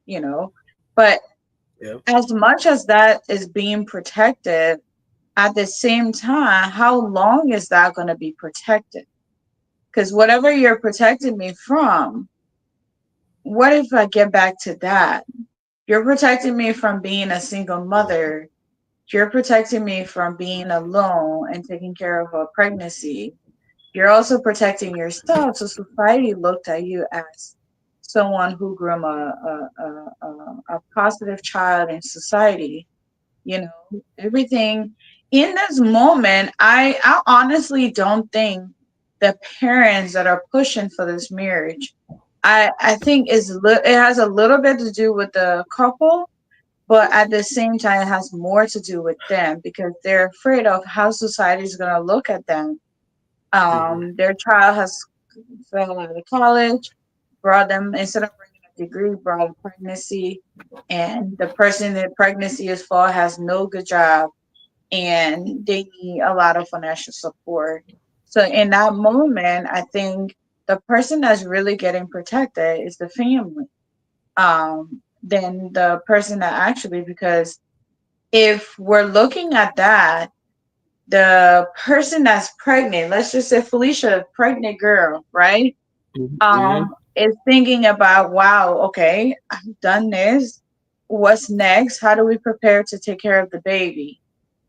you know. But Yeah. as much as that is being protected, at the same time, how long is that going to be protected? Because whatever you're protecting me from, what if I get back to that? You're protecting me from being a single mother. You're protecting me from being alone and taking care of a pregnancy. You're also protecting yourself. So society looked at you as someone who grew a positive child in society. Everything in this moment, I honestly don't think the parents that are pushing for this marriage, I think it has a little bit to do with the couple, but at the same time it has more to do with them because they're afraid of how society is going to look at them. Mm-hmm. Their child has fell out of college, brought them, instead of bringing a degree, brought a pregnancy, and the person that pregnancy is for has no good job, and they need a lot of financial support. So in that moment, I think the person that's really getting protected is the family, than the person that actually, because if we're looking at that, the person that's pregnant, let's just say Felicia, pregnant girl, right? Mm-hmm. Is thinking about, wow, okay, I've done this. What's next? How do we prepare to take care of the baby?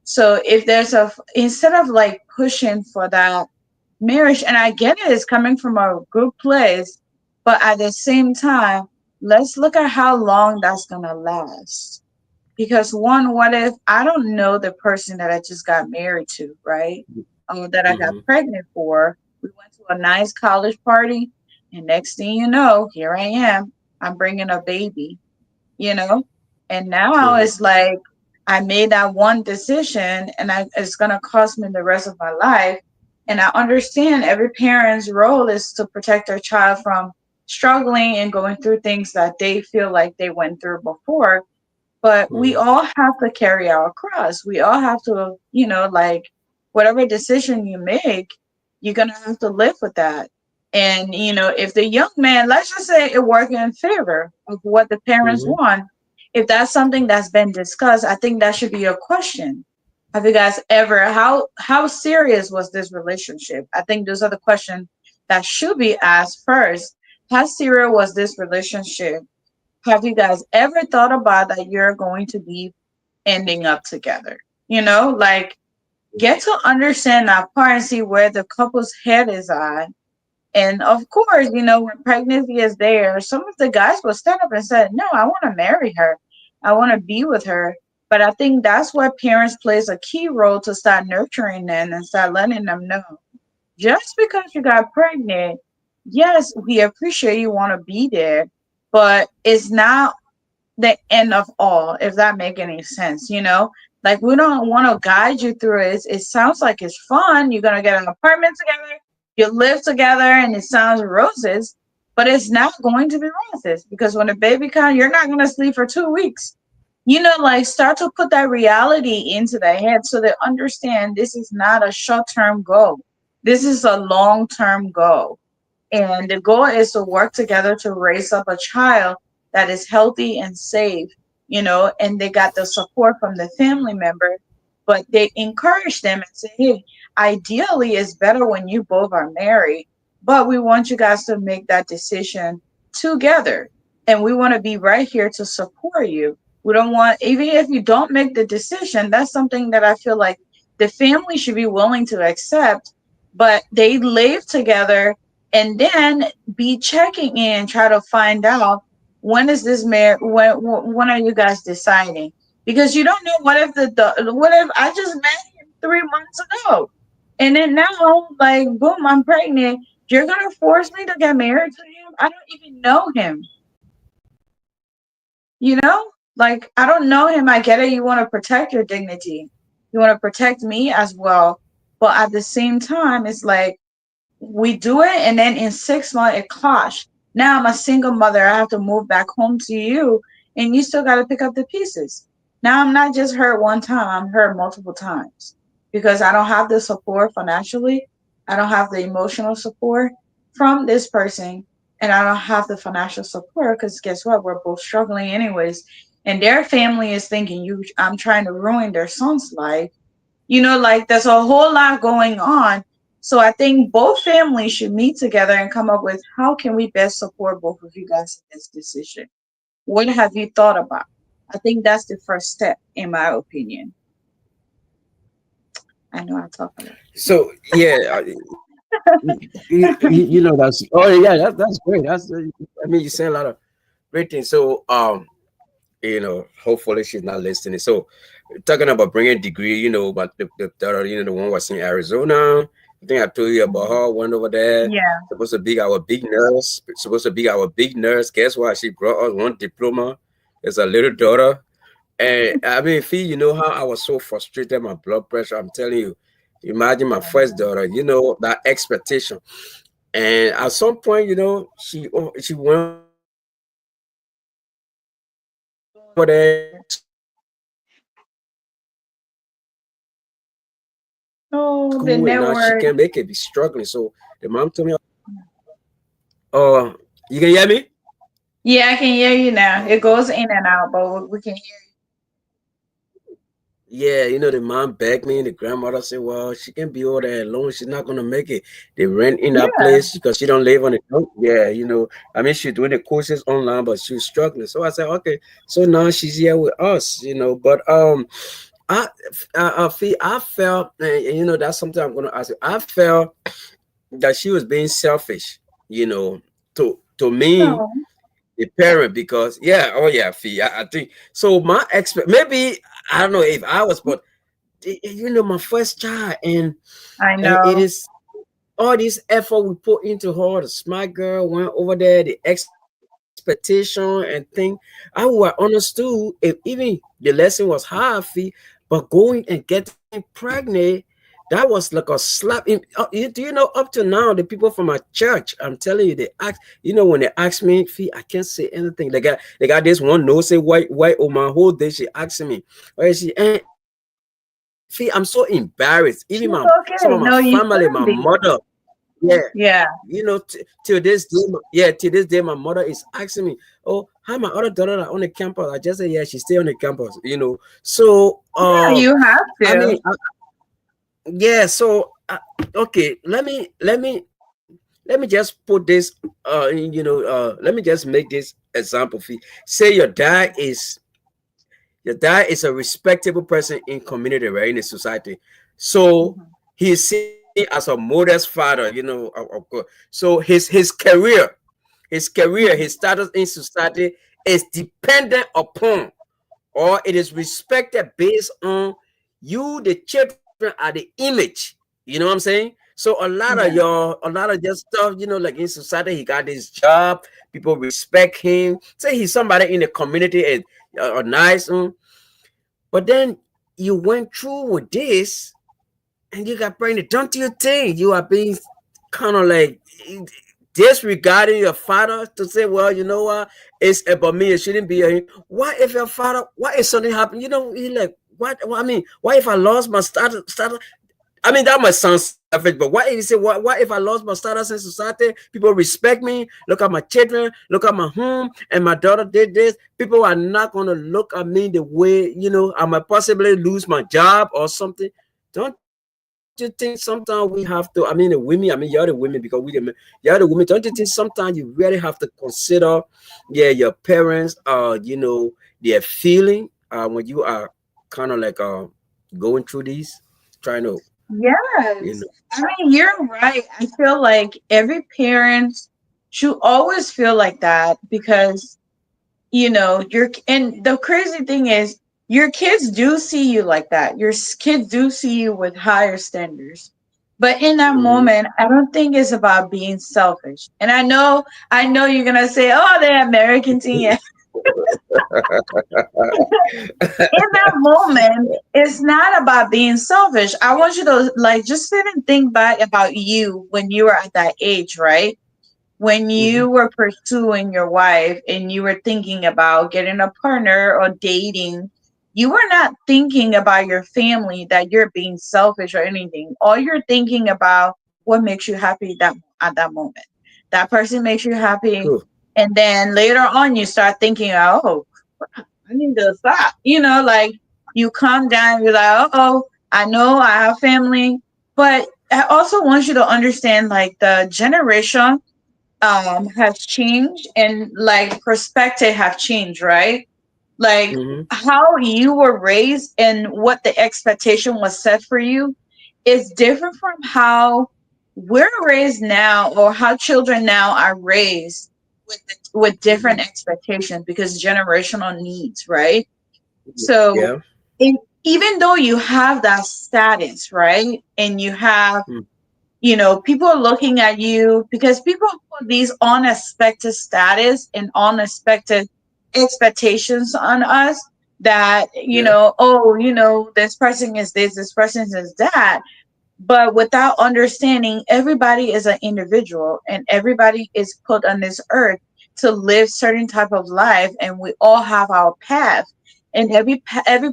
So if there's instead of like pushing for that marriage, and I get it, it's coming from a good place, but at the same time, let's look at how long that's gonna last. Because one, what if I don't know the person that I just got married to, right? Or that I got Mm-hmm. pregnant for. We went to a nice college party, and next thing you know, here I am. I'm bringing a baby, you know? And now Mm-hmm. it's like I made that one decision, and it's going to cost me the rest of my life. And I understand every parent's role is to protect their child from struggling and going through things that they feel like they went through before, but we Mm-hmm. all have to carry our cross. We all have to, like whatever decision you make, you're gonna have to live with that. And if the young man, let's just say it worked in favor of what the parents Mm-hmm. want, if that's something that's been discussed, I think that should be a question. Have you guys ever, how serious was this relationship? I think those are the questions that should be asked first. How serious was this relationship? Have you guys ever thought about that you're going to be ending up together? Like get to understand that part and see where the couple's head is at. And of course, when pregnancy is there, some of the guys will stand up and say, no, I want to marry her. I want to be with her. But I think that's where parents plays a key role to start nurturing them and start letting them know. Just because you got pregnant, yes, we appreciate you want to be there, but it's not the end of all, if that make any sense, like we don't want to guide you through it. It sounds like it's fun, you're going to get an apartment together, you live together, and it sounds roses, but it's not going to be roses, because when the baby comes, you're not going to sleep for 2 weeks. Like start to put that reality into their head so they understand this is not a short-term goal, this is a long-term goal. And the goal is to work together to raise up a child that is healthy and safe, and they got the support from the family member, but they encourage them and say, hey, ideally it's better when you both are married, but we want you guys to make that decision together. And we want to be right here to support you. We don't want, even if you don't make the decision, that's something that I feel like the family should be willing to accept, but they live together and then be checking in, try to find out when is this when are you guys deciding? Because you don't know, what if what if I just met him 3 months ago, and then now, like, boom, I'm pregnant. You're gonna force me to get married to him? I don't even know him. Like, I don't know him. I get it. You want to protect your dignity. You want to protect me as well. But at the same time, it's like, we do it, and then in 6 months it clash. Now I'm a single mother, I have to move back home to you, and you still got to pick up the pieces. Now I'm not just hurt one time, I'm hurt multiple times, because I don't have the support financially, I don't have the emotional support from this person, and I don't have the financial support, because guess what, we're both struggling anyways, and their family is thinking, I'm trying to ruin their son's life. Like there's a whole lot going on. So I think both families should meet together and come up with, how can we best support both of you guys in this decision? What have you thought about? I think that's the first step, in my opinion. I know I talk a lot. So yeah, you know that's oh yeah, that's great. I mean, you say a lot of great things. So hopefully she's not listening. So talking about bringing degree, but the one was in Arizona. I think I told you about her. Went over there. Yeah. Supposed to be our big nurse. Supposed to be our big nurse. Guess what? She brought us one diploma. It's a little daughter. And I mean, Fee, you know how I was so frustrated, my blood pressure. I'm telling you. Imagine my first daughter. That expectation. And at some point, she went over there. She was doing her thing. Over there, Oh, the school, and now she network. can't make it. Be struggling. So the mom told me, "Oh, you can hear me?" Yeah, I can hear you now. It goes in and out, but we can hear Yeah, the mom begged me. The grandmother said, "Well, she can be over there alone. She's not gonna make it. They rent in you. that Yeah. place because she don't live on it. Yeah, I mean, she's doing the courses online, but she was struggling. So I said, okay. So now she's here with us. But I felt, and that's something I'm gonna ask you. I felt that she was being selfish. To me, No, the parent, because yeah, oh yeah, Fee. I think so. My expect maybe I don't know if I was, but my first child, and I it know. is all this effort we put into her. The smart girl went over there, the expectation and thing. I would have understood if even the lesson was hard, Fee, but going and getting pregnant. That was like a slap in. Do you know, up to now, the people from my church, I'm telling you, they ask, when they ask me, Fee, I can't say anything. They got this one no say white oh my whole day. She asking me, where is she? And Fee, I'm so embarrassed. Even some of She's my okay. family, No, my you mother, shouldn't be. yeah, Yeah. till this day, yeah, till this day, my mother is asking me, "Oh, how my other daughter are on the campus?" I just say, "Yeah, she's still on the campus." So, Yeah, you have I mean, to. yeah. So, okay, let me let me just put this, let me just make this example for you. Say your dad is a respectable person in community, right, in the society. So Mhm. he is seen as a modest father, of course. So his career, his Mhm. status in society is dependent upon, or it is respected based on you, the children, are the image. You know what I'm saying? So Yeah. a lot of just stuff, like in society, he got this job, people respect him. Say he's somebody in the community is nice, but then you went through with this and you got pregnant. Don't you think you are being kind of like disregarding your father to say, well, you know what? It's about me. It shouldn't be him. What if your father? What if something happened? He like what? I mean, what if I lost my status? I mean, that might sound selfish, but what if you say, what if I lost my status in society? People respect me. Look at my children. Look at my home, and my daughter did this. People are not gonna look at me the way I might possibly lose my job or something. Don't you think sometimes we have to? I mean, the women. I mean, you're the women because you're the women. Don't you think sometimes you really have to consider, yeah, your parents, their feeling when you are kind of like going through these, trying to, you know. Yes. I mean, you're right. I feel like every parent should always feel like that because, and the crazy thing is, your kids do see you like that. Kids do see you with higher standards. But in that Mhm. moment, I don't think it's about being selfish. And I know you're gonna say, "Oh, the American team." In that moment, it's not about being selfish. I want you to like just sit and think back about you when you were at that age, right? When you Mhm. were pursuing your wife and you were thinking about getting a partner or dating, you were not thinking about your family that you're being selfish or anything. All you're thinking about what makes you happy that at that moment. That person makes you happy, Cool. and then later on you start thinking, oh, I need to stop. Like you calm down, you're like, oh, I know I have family. But I also want you to understand like the generation has changed and like perspective have changed, right? Like Mhm. how you were raised and what the expectation was set for you is different from how we're raised now or how children now are raised with different expectations because generational needs, right? So Yeah. in, even though you have that status, right? And you have, Mm. people are looking at you because people put these unexpected status and unexpected expectations on us that, Yeah. oh, this person is this person is that. But without understanding, everybody is an individual and everybody is put on this earth to live certain type of life, and we all have our path. And every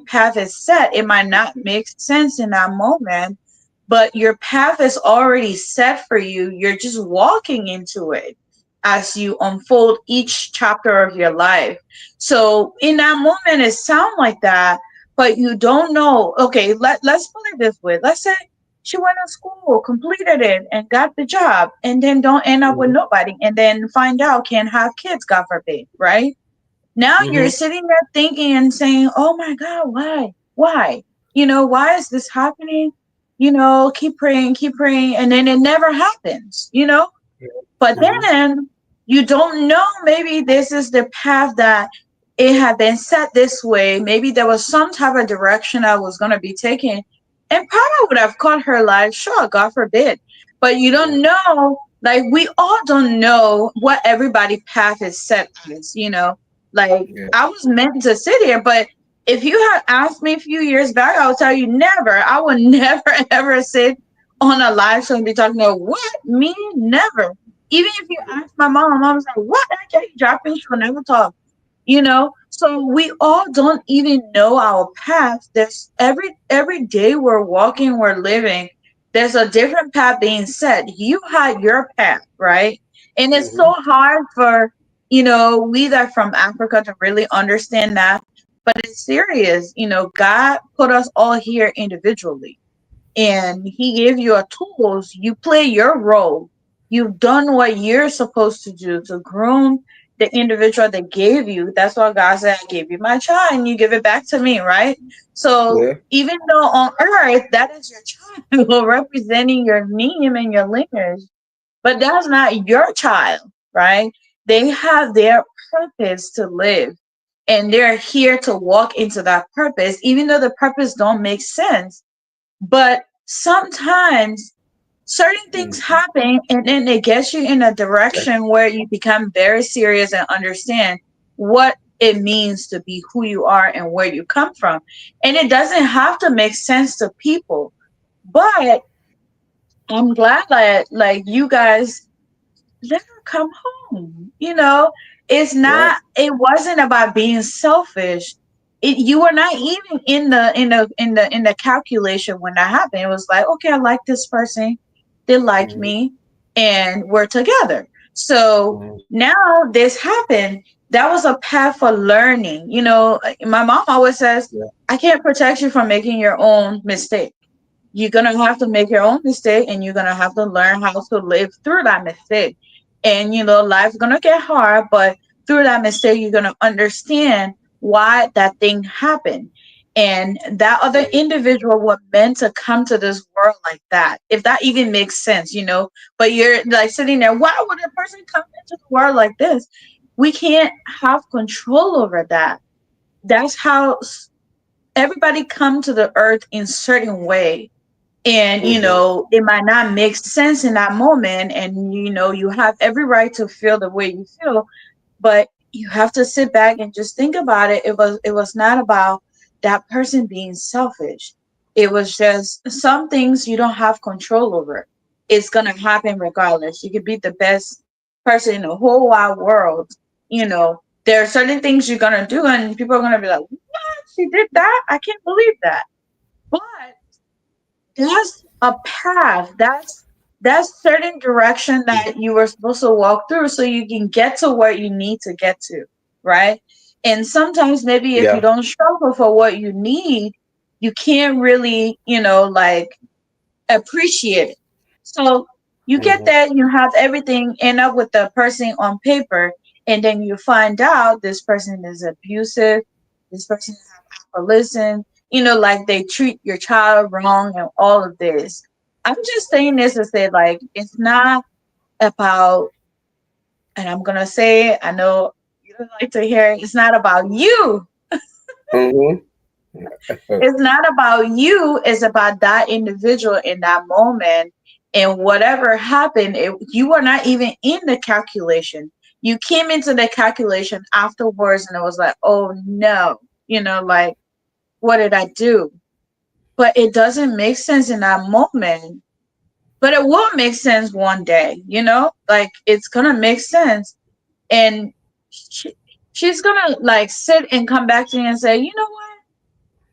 path is set. It might not make sense in that moment, but your path is already set for you. You're just walking into it as you unfold each chapter of your life. So in that moment, it sounds like that, but you don't know. Okay, let's put it this way. Let's say she went to school, completed it, and got the job, and then don't end up with Mhm. nobody, and then find out can't have kids, God forbid, right? Now you're Mhm. sitting there thinking and saying, "Oh my God, why? Why? Why is this happening? Keep praying, and then it never happens. But Mhm. then you don't know, maybe this is the path that it had been set this way. Maybe there was some type of direction I was going to be taken. And probably would have caught her life, sure, God forbid. But you Yeah. don't know, like we all don't know what everybody path is set as. Like Yeah. I was meant to sit here, but if you had asked me a few years back, I would tell you never. I would never ever sit on a live show and be talking about what? Me? Never. Even if you ask my mom was like, "What? I can't dropping? She'll never talk." So we all don't even know our path. There's every day we're walking, we're living. There's a different path being set. You had your path, right? And it's so Mhm. hard for we that from Africa to really understand that. But it's serious. God put us all here individually, and He gave you a tools. You play your role, You've done what you're supposed to do to groom the individual that gave you. That's why God said, I gave you my child and you give it back to me, right? So Yeah. even though on earth that is your child representing your name and your lineage, but that's not your child, right? They have their purpose to live and they're here to walk into that purpose, even though the purpose don't make sense. But sometimes certain things Mhm. happen and then it gets you in a direction where you become very serious and understand what it means to be who you are and where you come from. And it doesn't have to make sense to people. But I'm glad that like you guys let her come home. It's Right. not, it wasn't about being selfish. You were not even in the calculation when that happened. It was like, okay, I like this person, they like Mhm. me, and we're together. So Mhm. now this happened. That was a path for learning. My mom always says, Yeah. I can't protect you from making your own mistake. You're going to have to make your own mistake and you're going to have to learn how to live through that mistake. And, life's going to get hard, but through that mistake, you're going to understand why that thing happened. And that other Mhm. individual was meant to come to this world like that, if that even makes sense. But you're like sitting there, why would a person come into the world like this? We can't have control over that. That's how everybody come to the earth in certain way, and Mhm. it might not make sense in that moment, and you have every right to feel the way you feel, but you have to sit back and just think about it. It was not about that person being selfish. It was just some things you don't have control over. It's gonna happen regardless. You could be the best person in the whole wide world. There are certain things you're gonna do and people are gonna be like, what, she did that, I can't believe that. But that's a path. That's certain direction that you were supposed to walk through so you can get to where you need to get to, right? And sometimes maybe if you Yeah. don't struggle for what you need, you can't really, like appreciate it. So you get Mhm. that, you have everything, end up with the person on paper, and then you find out this person is abusive, this person have alcoholism, like they treat your child wrong and all of this. I'm just saying this to say, like, it's not about, and I'm gonna say it, I know you don't like to hear it, it's not about you. Mhm. It's not about you, it's about that individual in that moment. And whatever happened, you were not even in the calculation. You came into the calculation afterwards and it was like, oh no, like, what did I do? But it doesn't make sense in that moment. But it will make sense one day, like it's gonna make sense. And she, she's gonna like sit and come back to me and say, you know what?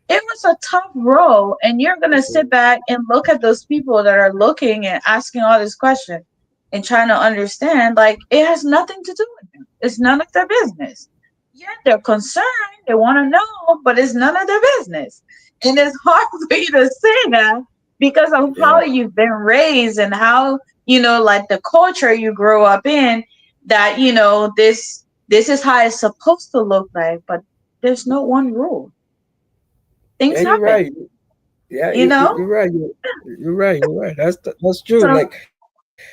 It was a tough role, and you're gonna sit Mhm. back and look at those people that are looking and asking all these questions and trying to understand, like, it has nothing to do with them. It's none of their business. Yeah, they're concerned, they want to know, but it's none of their business. And it's hard for you to say that because of Yeah. how you've been raised and how, like the culture you grew up in, that, this is how it's supposed to look like, but there's no one rule. Yeah, Things you're happen, right. Yeah, you know? you're right. You're right. You're right. That's true. So, Like,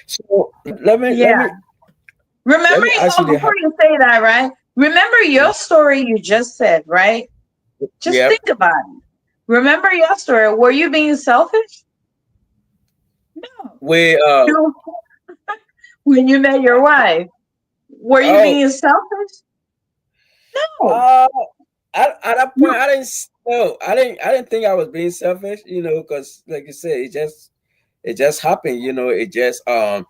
so yeah. let me Remember, ask you the before you say that, right? Remember your story you just said, right? Just Yep. think about it. Remember your story. Were you being selfish? No. We You, when you met your wife, were you oh being selfish? No. uh at that point You, I didn't no I didn't think I was being selfish, because like you said, it just happened, it just yeah,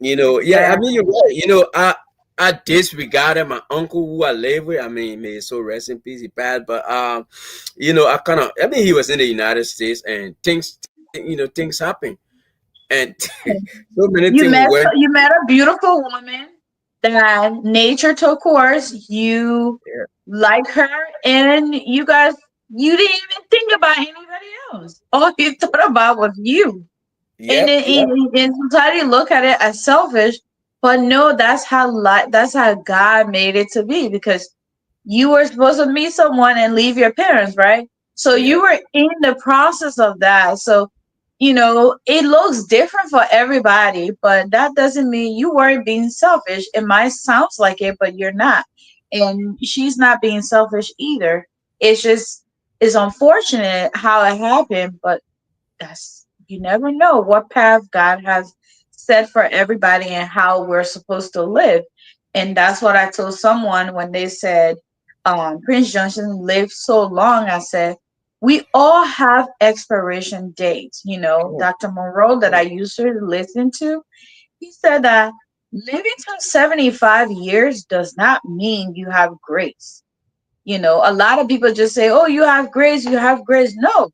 I mean, you're exactly. right. I disregarded my uncle who I live with. I mean, may his soul rest in peace, he passed. But I kind of, I mean, he was in the United States, and things happen, and so many things You met went. you met a beautiful woman that nature took course. You Yeah, like her, and you didn't even think about anybody else. All you thought about was you. And Yep, then yep. in society look at it as selfish, but no, that's how God made it to be, because you were supposed to meet someone and leave your parents, right? So you Yep. were in the process of that. So, it looks different for everybody, but that doesn't mean you weren't being selfish. It might sound like it, but you're not. And she's not being selfish either. It's just, it's unfortunate how it happened, but that's, you never know what path God has set for everybody and how we're supposed to live. And that's what I told someone when they said, Prince Johnson lived so long. I said, we all have expiration dates. True, Dr. Monroe, that I true, used to listen to, he said that living to 75 years does not mean you have grace. A lot of people just say, oh, you have grace, you have grace. No,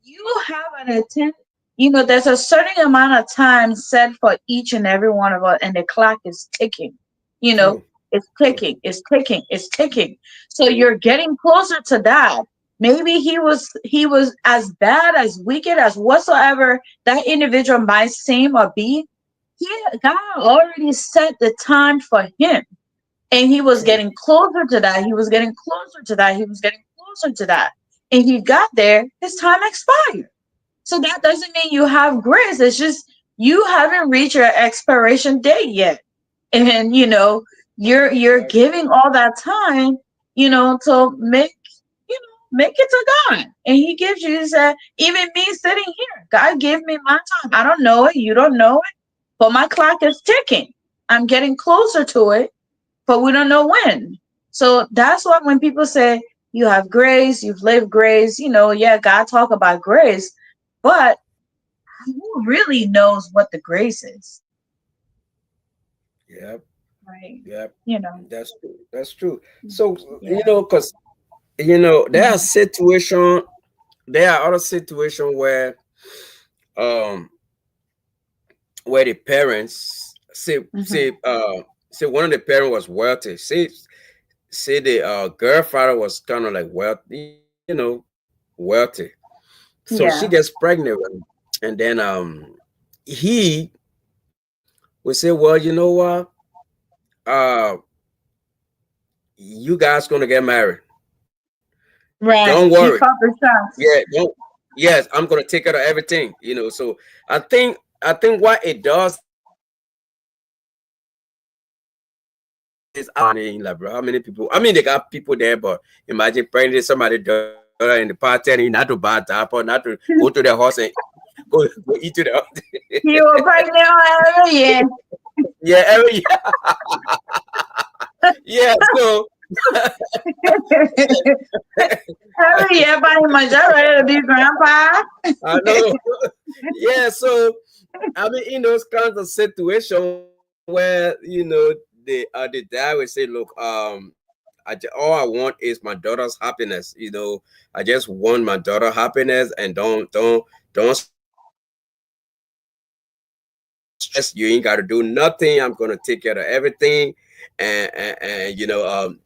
you have an attempt. There's a certain amount of time set for each and every one of us, and the clock is ticking. You know, true, it's true, ticking, it's ticking, it's ticking. So true. you're getting closer to that. Maybe he was as bad, as wicked, as whatsoever that individual might seem or be. God already set the time for him, and he was True. getting closer to that. He was getting closer to that. He was getting closer to that. And he got there, his time expired. So that doesn't mean you have grace. It's just you haven't reached your expiration date yet. And you're Exactly. giving all that time, to make it to God. And he gives you, he said, even me sitting here, God gave me my time. I don't know it, you don't know it, but my clock is ticking. I'm getting closer to it, but we don't know when. So that's why when people say you have grace, you've lived grace, yeah, God talk about grace, but who really knows what the grace is, Yep, right? yep. You know, That's true. That's true. So yeah. because there are Mhm. situation, there are other situation um where the parents Mhm. say one of the parents was wealthy. Say the grandfather was kind of like wealthy, wealthy. So she gets Yeah. pregnant, and then he would say, well, you know what? Uh, you guys gonna get married. Don't Right. worry. He called the Yeah, shots. don't. Yes, I'm gonna take care of everything. So I think what it does is like, bro, how many people? I mean, they got people there, but imagine pregnant somebody daughter in the party, telling you not to buy tap or not to go to their house and go eat to the house. You were pregnant on every year. Yeah, every yeah. So Every year, by much ready to be grandpa. I know. Yeah, so I mean, in those kinds of situation where the dad would say, "Look, all I want is my daughter's happiness. I just want my daughter happiness, and don't stress. You ain't got to do nothing. I'm gonna take care of everything, and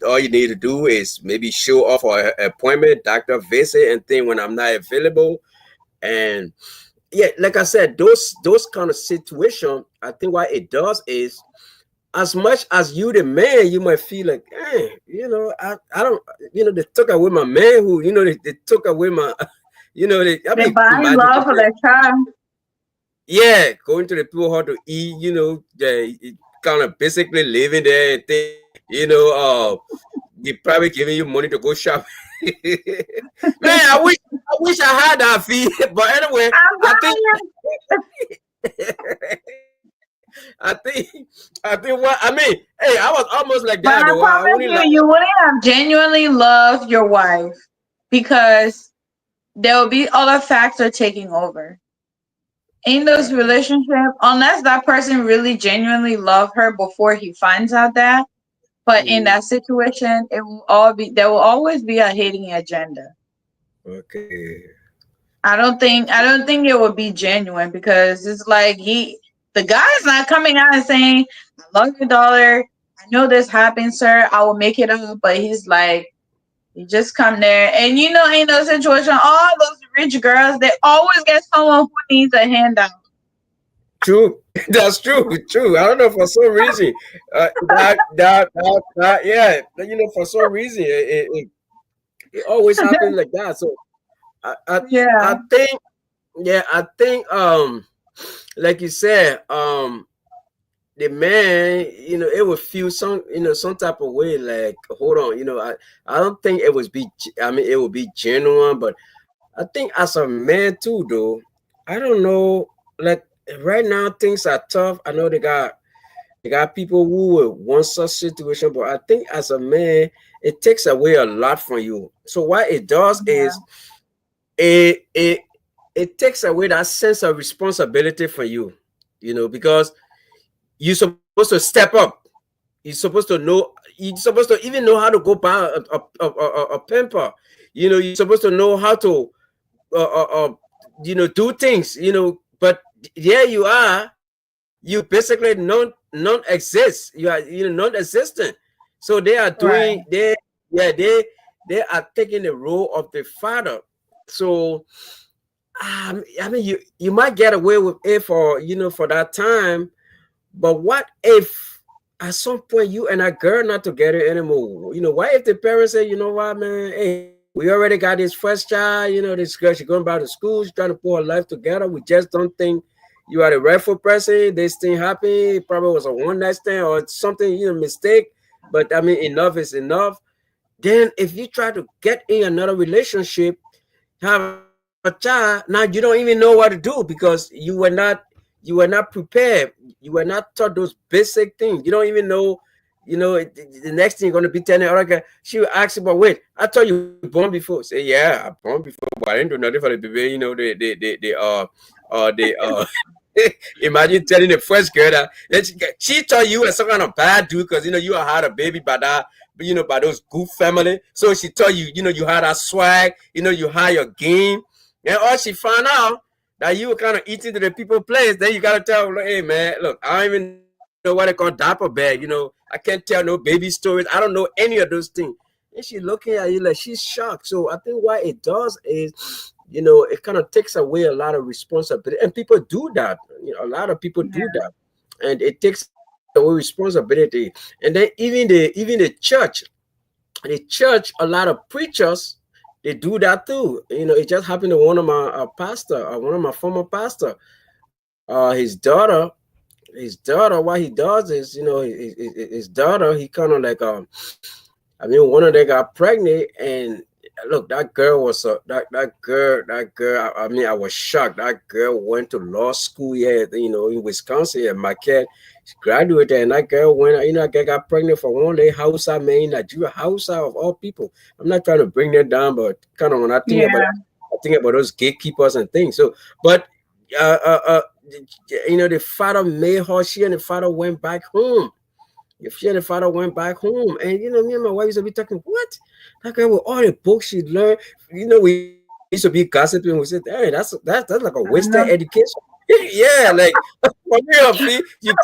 all you need to do is maybe show up for an appointment, doctor visit, and thing when I'm not available, and yeah, like I said, those kind of situation, I think what it does is, as much as you the man, you might feel like, I don't, they took away my man who, they took away my, I mean, Divine imagine going love for their child. yeah, going to the people how to eat, kind of basically living there and thing, they probably giving you money to go shop. Man, I wish I had that fee, but anyway, I'm I think telling I think what I mean, hey, I was almost like But that I though. I promise wouldn't lie. you, you wouldn't have genuinely loved your wife, because there will be other factor taking over. In those Right. relationships, unless that person really genuinely loved her before he finds out that. But in Mm, that situation, it will all be there will always be a hating agenda. okay. I don't think it would be genuine, because it's like the guy is not coming out and saying, I love your daughter. I know this happened, sir. I will make it up. But he's like, you just come there, and in those situations, all those rich girls, they always get someone who needs a handout. True. That's true. True. I don't know for some reason. Yeah. For some reason, it always happens like that. So I, I, I Yeah, think, yeah, I think, like you said, the man, it would feel some type of way. Like, hold on, I don't think it was I mean, it would be genuine, but I think as a man too, though, I don't know. Like right now, things are tough. I know they got people who will want such situation, but I think as a man, it takes away a lot from you. So what it does is yeah, it it it takes away that sense of responsibility for you. Because you're supposed to step up. You're supposed to know. You're supposed to even know how to go buy a pamper. You're supposed to know how to do things. But here you are. You basically non-exist. You are non-existent. So they are doing right, they are taking the role of the father. So I mean, you might get away with it for that time, but what if at some point you and that girl not together anymore? What if the parents say, you know what, man, hey, we already got this first child, this girl, she's going back to school, she's trying to put her life together. We just don't think you are the rightful person. This thing happened. It probably was a one night stand or something, mistake. But I mean, enough is enough. Then if you try to get in another relationship, have a child, now you don't even know what to do because you were not prepared. You were not taught those basic things. You don't even know. The next thing you're gonna be telling her, okay, she will ask you, but wait, I thought you born before. Say, yeah, I born before, but I didn't do nothing for the baby. They imagine telling the first girl that she thought you were some kind of bad dude because you had a baby by that, by those good family. So she thought you had that swag, you had your game. And all she found out that you were kind of eating to the people place, then you gotta tell her, hey man, look, I don't even know what they call diaper bag, I can't tell no baby stories, I don't know any of those things. And she looking at you like she's shocked. So I think what it does is, it kind of takes away a lot of responsibility. And people do that. A lot of people do yeah, that. And it takes away responsibility. And then even the church, a lot of preachers, they do that too. It just happened to one of my pastor, one of my former pastor. His daughter, what he does is, his daughter, he kind of like, I mean, one of them got pregnant, and look, that girl was that girl. I mean, I was shocked. That girl went to law school here, in Wisconsin, at Marquette. She graduated, and that girl went. That girl got pregnant for one day Hausa man in Nigeria, Hausa of all people. I'm not trying to bring them down, but kind of when yeah, I think about those gatekeepers and things. So, but uh, uh, uh, the father made her. She and the father went back home. If she and the father went back home, and me and my wife used to be talking, what? That girl with all the books she learned, we used to be gossiping. We said, hey, that's like a wasted uh-huh. education. Yeah, like for real, you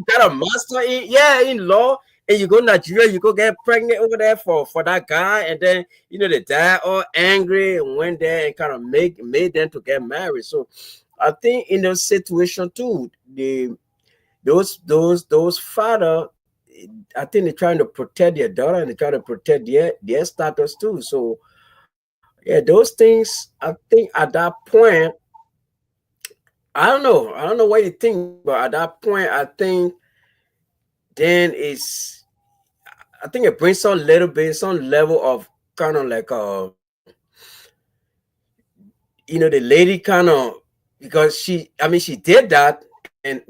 got a master in law, and you go to Nigeria, you go get pregnant over there for that guy, and then the dad all angry and went there and kind of made them to get married. So I think in those situation too, those father, I think they're trying to protect their daughter and they're trying to protect their status too. So yeah, those things, I think at that point, I don't know what you think, but at that point, I think then I think it brings some little bit, some level of kind of like the lady kind of, because she did that. And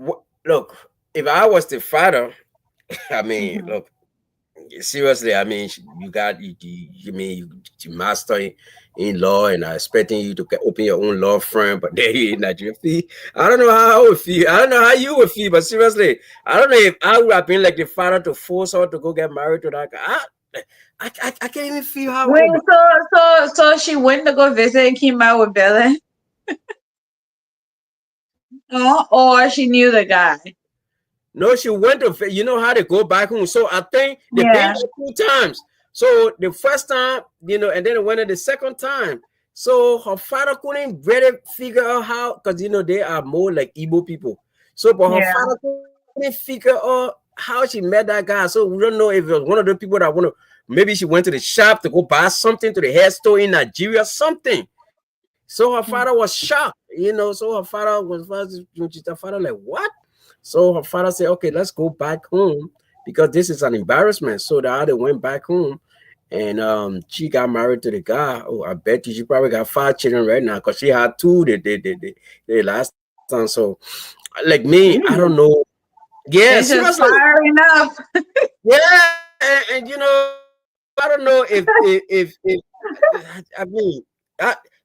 look, if I was the father, I mean, Mhm. look, seriously, I mean, you master in law, and I expecting you to open your own law firm, but there you in Nigeria. I don't know how I would feel. I don't know how you would feel, but seriously, I don't know if I would have been like the father to force her to go get married to that guy. I can't even feel how. Wait, so she went to go visit and came out with Billy, or she knew the guy. No, she went to, how they go back home. So I think they've been Yeah, there 2 times. So the first time, and then it went the second time. So her father couldn't really figure out how, because they are more like Igbo people. So, but her Yeah. father couldn't figure out how she met that guy. So we don't know if it was one of the people that want to. Maybe she went to the shop to go buy something to the hair store in Nigeria, something. So her father was shocked, So her father her father like, what? So her father said, okay, let's go back home because this is an embarrassment. So they went back home, and she got married to the guy. Oh, I bet you she probably got 5 children right now because she had two the last time. So like me, I don't Jeez. know. Yeah, It's just seriously. firing up. Yeah, and I don't know I mean,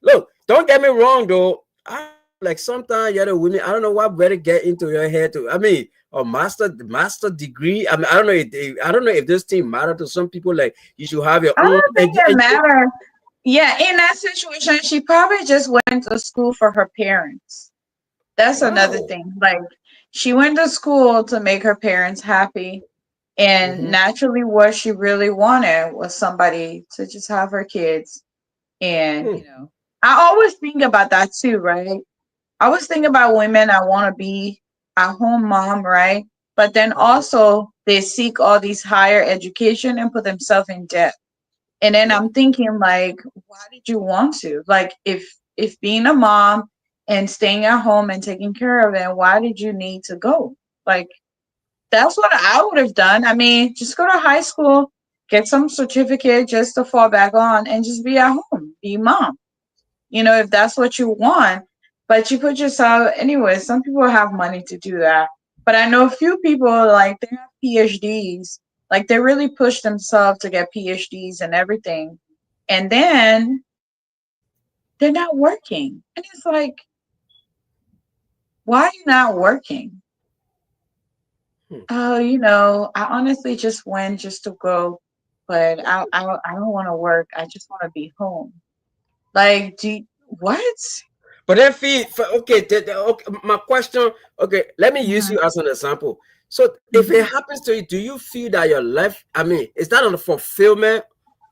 look, don't get me wrong though. I don't know, like sometimes you're the women. I don't know what better get into your head to. I mean, a master degree. I mean, I don't know if this thing matter to some people. Like you should have your I own. don't think it matters. Yeah, in that situation, she probably just went to school for her parents. That's another Wow. thing. Like, she went to school to make her parents happy. And Mm-hmm. naturally, what she really wanted was somebody to just have her kids. And, Hmm. I always think about that too, right? I always think about women I want to be a home mom, right? But then Uh-huh. also they seek all these higher education and put themselves in debt. And then Yeah. I'm thinking like, why did you want to? Like if being a mom and staying at home and taking care of it, why did you need to go? Like that's what I would have done. I mean, just go to high school, get some certificate just to fall back on and just be at home, be mom. If that's what you want. But you put yourself anyway, some people have money to do that. But I know a few people like they have PhDs, like they really push themselves to get PhDs and everything. And then they're not working. And it's like, why are you not working? Hmm. Oh, I honestly just went just to go, but I don't want to work. I just want to be home. Like, what? But then, okay, okay, my question, okay, let me use Mhm, you as an example. So, if it mhm, happens to you, do you feel that your life, I mean, is that on the fulfillment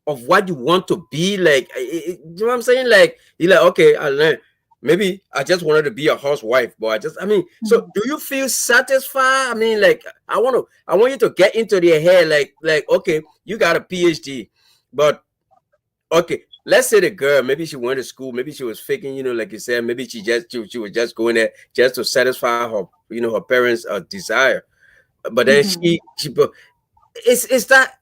of what you want to be? Like, you know what I'm saying? Like, you're like, okay, I learned. Maybe I just wanted to be a housewife, but I mean, so mhm, do you feel satisfied? I mean, like, I want you to get into their head, okay, you got a PhD, but okay, let's say the girl, maybe she went to school, maybe she was faking, like you said, maybe she was just going there just to satisfy her, her parents' desire. But then mhm. but is that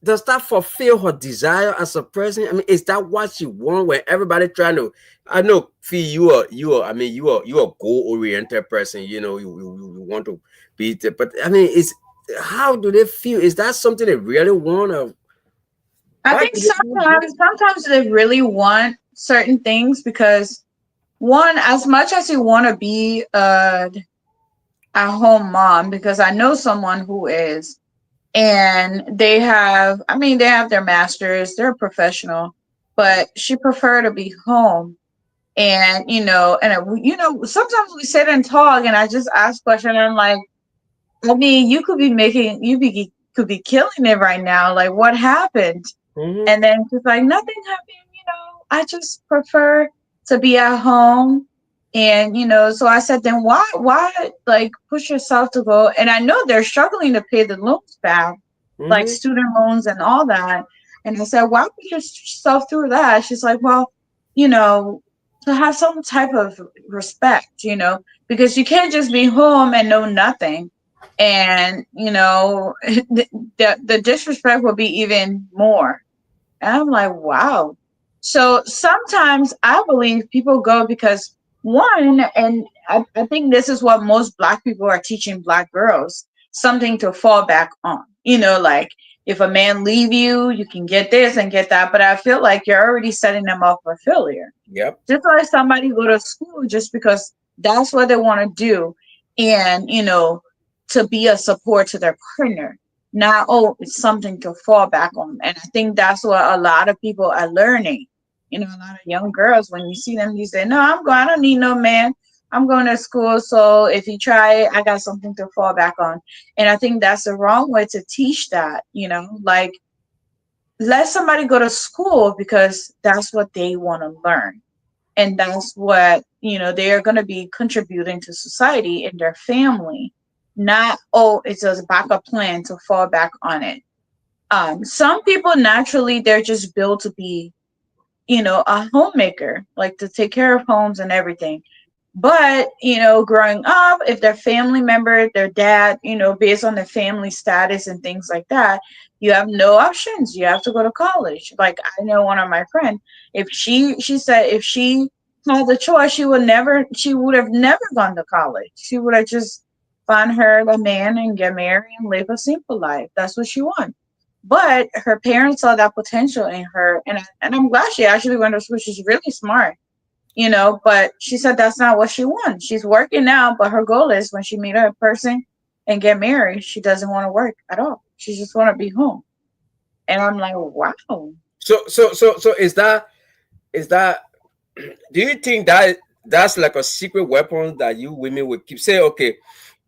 does that fulfill her desire as a person? I mean, is that what she want when everybody trying to? I know, Fee, I mean, you are a goal oriented person. You want to be, but I mean, is how do they feel? Is that something they really want? Or I why think do they? sometimes they really want certain things because one, as much as you want to be a home mom, because I know someone who is, and they have their masters, they're a professional, but she prefer to be home. And sometimes we sit and talk, and I just ask questions, and I'm like, I mean, could be killing it right now. Like, what happened? Mm-hmm. And then she's like, nothing happened, I just prefer to be at home. And, so I said, then why like push yourself to go? And I know they're struggling to pay the loans back, like Mm-hmm. student loans and all that. And I said, why put yourself through that? She's like, well, you know, to have some type of respect, because you can't just be home and know nothing. And, the disrespect will be even more. And I'm like, wow. So sometimes I believe people go because one, and I think this is what most Black people are teaching Black girls, something to fall back on. Like if a man leave you, you can get this and get that. But I feel like you're already setting them up for failure. Yep. Just let somebody go to school just because that's what they want to do. And, to be a support to their partner. Not, oh, it's something to fall back on. And I think that's what a lot of people are learning. A lot of young girls, when you see them, you say, no, I don't need no man. I'm going to school. So if you try it, I got something to fall back on. And I think that's the wrong way to teach that, like let somebody go to school because that's what they want to learn. and that's what, they are going to be contributing to society and their family. Not, oh, it's a backup plan to fall back on it. Some people naturally, they're just built to be, a homemaker, like to take care of homes and everything. But, growing up, if their family member, their dad, based on their family status and things like that, you have no options. You have to go to college. Like, I know one of my friends, if she said if she had the choice, she would have never gone to college. She would have just found her a man and get married and live a simple life. That's what she wanted. But her parents saw that potential in her, and I'm glad she actually went to school. She's really smart, but she said that's not what she wants. She's working now, but her goal is when she meet a person and get married, she doesn't want to work at all. She just want to be home. And I'm like, wow. So is that do you think that that's like a secret weapon that you women would keep say, okay,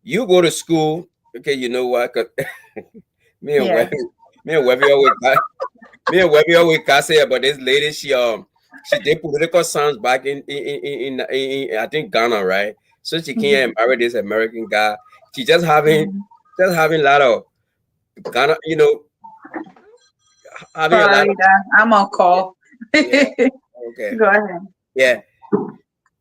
you go to school, okay, you know what? 'Cause me and Yeah. Webby, me and Webby always got say about this lady. She did political science back in I think Ghana, right? So she came and Mhm. married this American guy. She Mhm. just having a lot of Ghana, having a lot Sorry, of that I'm on call. Go yeah. Okay. ahead. Yeah.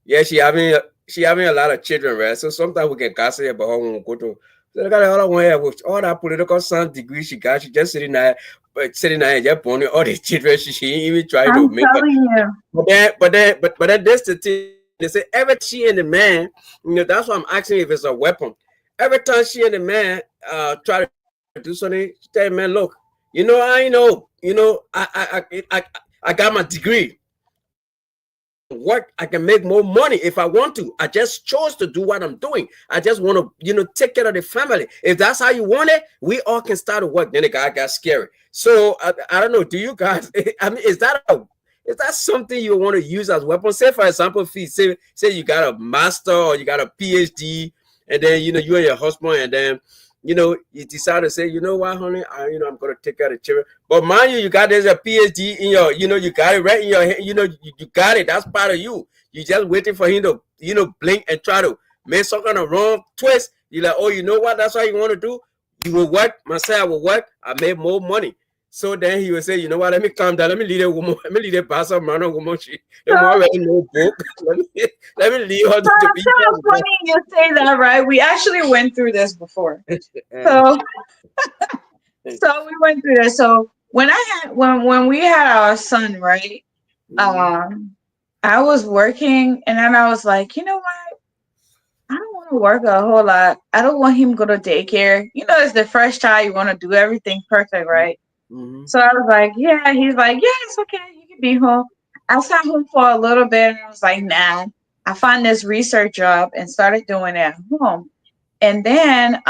Yeah, she having a lot of children, right? So sometimes we can gossip about her when we go to. So I got all one here with all that political science degree she got. She just sitting there and just born all the children. She ain't even trying to I'm make it. telling you. But then that's the thing. They say every time she and the man, that's why I'm asking if it's a weapon. Every time she and the man try to do something, she tell the man, look, I know, I got my degree. I can work. I can make more money if I want to. I just chose to do what I'm doing. I just want to, take care of the family. If that's how you want it, we all can start to work. Then the guy got scary. So I don't know. Do you guys? I mean, is that something you want to use as weapon? Say for example, Fee, say you got a master or you got a PhD, and then you and your husband, and then you decide to say, you know what, honey, I'm gonna take care of the children. But mind you, you got this a PhD in your, you got it right in your hand, you got it. That's part of you. You just waiting for him to, blink and try to make some kind of wrong twist. You're like, oh, you know what? That's what you want to do. You will work. Myself will work. I made more money. So then he will say, you know what? Let me calm down. Let me leave a woman. Let me leave a bastard man or woman. They So, already know book. Let me leave her so to it's be. kind of funny you say that, right? We actually went through this before. So, so we went through this. So when we had our son, right? Mhm, Um, I was working, and then I was like, you know what? I don't want to work a whole lot. I don't want him to go to daycare. It's the first child. You want to do everything perfect, right? mhm, So I was like, yeah. He's like, yeah, it's okay. You can be home. I sat home for a little bit, and I was like, nah. I found this research job and started doing it at home. And then,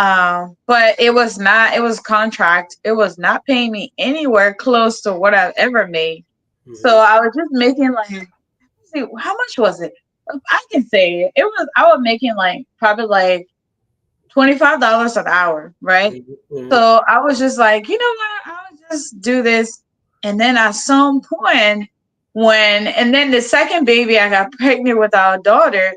but it was not. It was contract. It was not paying me anywhere close to what I've ever made. So mhm, I was just making like, see, how much was it? I can say it. It was. I was making like probably like $25 an hour, right? mhm, mhm, So I was just like, you know what? I'll just do this. And then at some point, and then the second baby, I got pregnant with our daughter.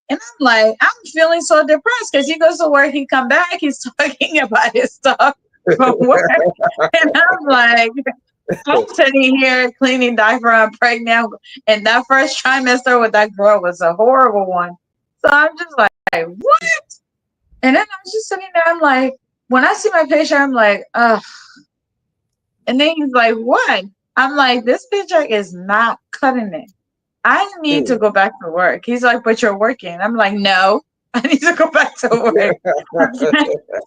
And I'm like, I'm feeling so depressed because he goes to work, he come back, he's talking about his stuff from work. And I'm like, I'm sitting here cleaning diaper, I'm pregnant. And that first trimester with that girl was a horrible one. So I'm just like, what? And then I was just sitting there, I'm like, when I see my patient, I'm like, ugh. And then he's like, what? I'm like, this paycheck is not cutting it. I need to mhm. go back to work. He's like, but you're working. I'm like, no, I need to go back to work.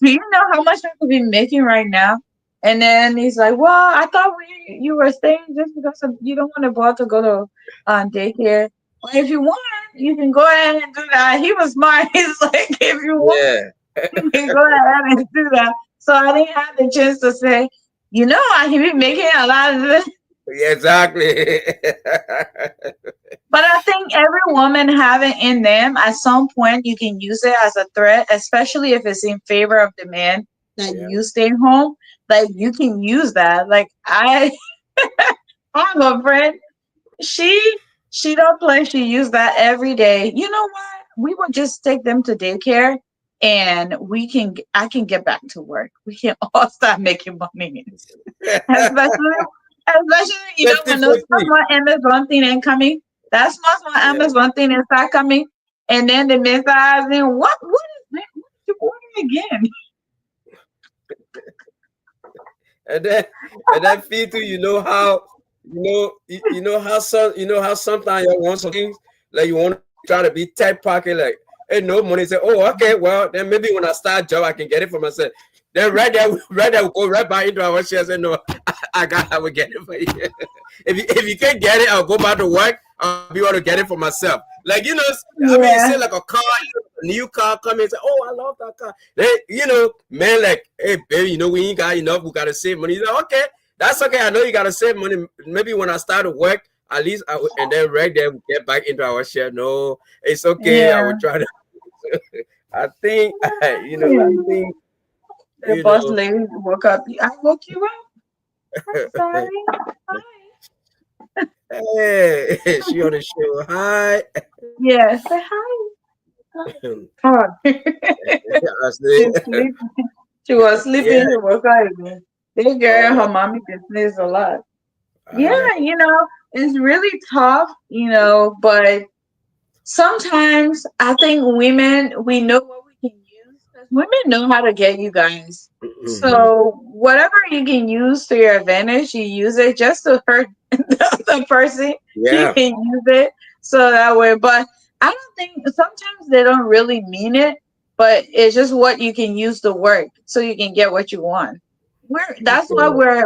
Do you know how much I could be making right now? And then he's like, well, I thought you were staying just because you don't want to bother to go to daycare. Well, if you want, you can go ahead and do that. He was smart. He's like, if you want, Yeah, you can go ahead and do that. So I didn't have the chance to say, I can be making a lot of this. yeah, exactly. But I think every woman have it in them. At some point, you can use it as a threat, especially if it's in favor of the man that Yeah. you stay home. Like you can use that. Like I have a friend. She She don't play. She use that every day. You know what? We would just take them to daycare, and I can get back to work. We can all start making money, especially, especially when those 50-50. small Amazon thing ain't coming. That small Yeah. Amazon thing is start coming, and then the miss asking, what is that? What did you order again? and then and then feel too, you know how sometimes you want some things like you want to try to be tight pocket, like hey, no money. Say, oh, okay, well then maybe when I start job I can get it for myself. Then right there we go right back into our share. Say no, I will get it for you. If you can't get it, I'll go back to work. I'll be able to get it for myself. Like I mean, you see Yeah, like a car, a new car come in, say, oh, I love that car. Then man, like, hey, baby, we ain't got enough. We gotta save money. He's like, okay, that's okay. I know you gotta save money. Maybe when I start to work, at least and then right there we get back into our share. No, it's okay. I yeah, will try to. I think, I yeah. think, The you boss know, lady woke up. I woke you up. I'm sorry. Hi. hey, she on the show. Hi. Yeah, say hi. Hi. I She's say, sleeping. She was yeah, sleeping. She woke up again. This girl, her oh, mommy business a lot. I Yeah, know. it's really tough, but sometimes I think women, we know what we can use because women know how to get you guys. Mhm. So whatever you can use to your advantage, you use it just to hurt the other person. You Yeah, can use it so that way. But I don't think sometimes they don't really mean it, but it's just what you can use to work so you can get what you want. That's why yeah,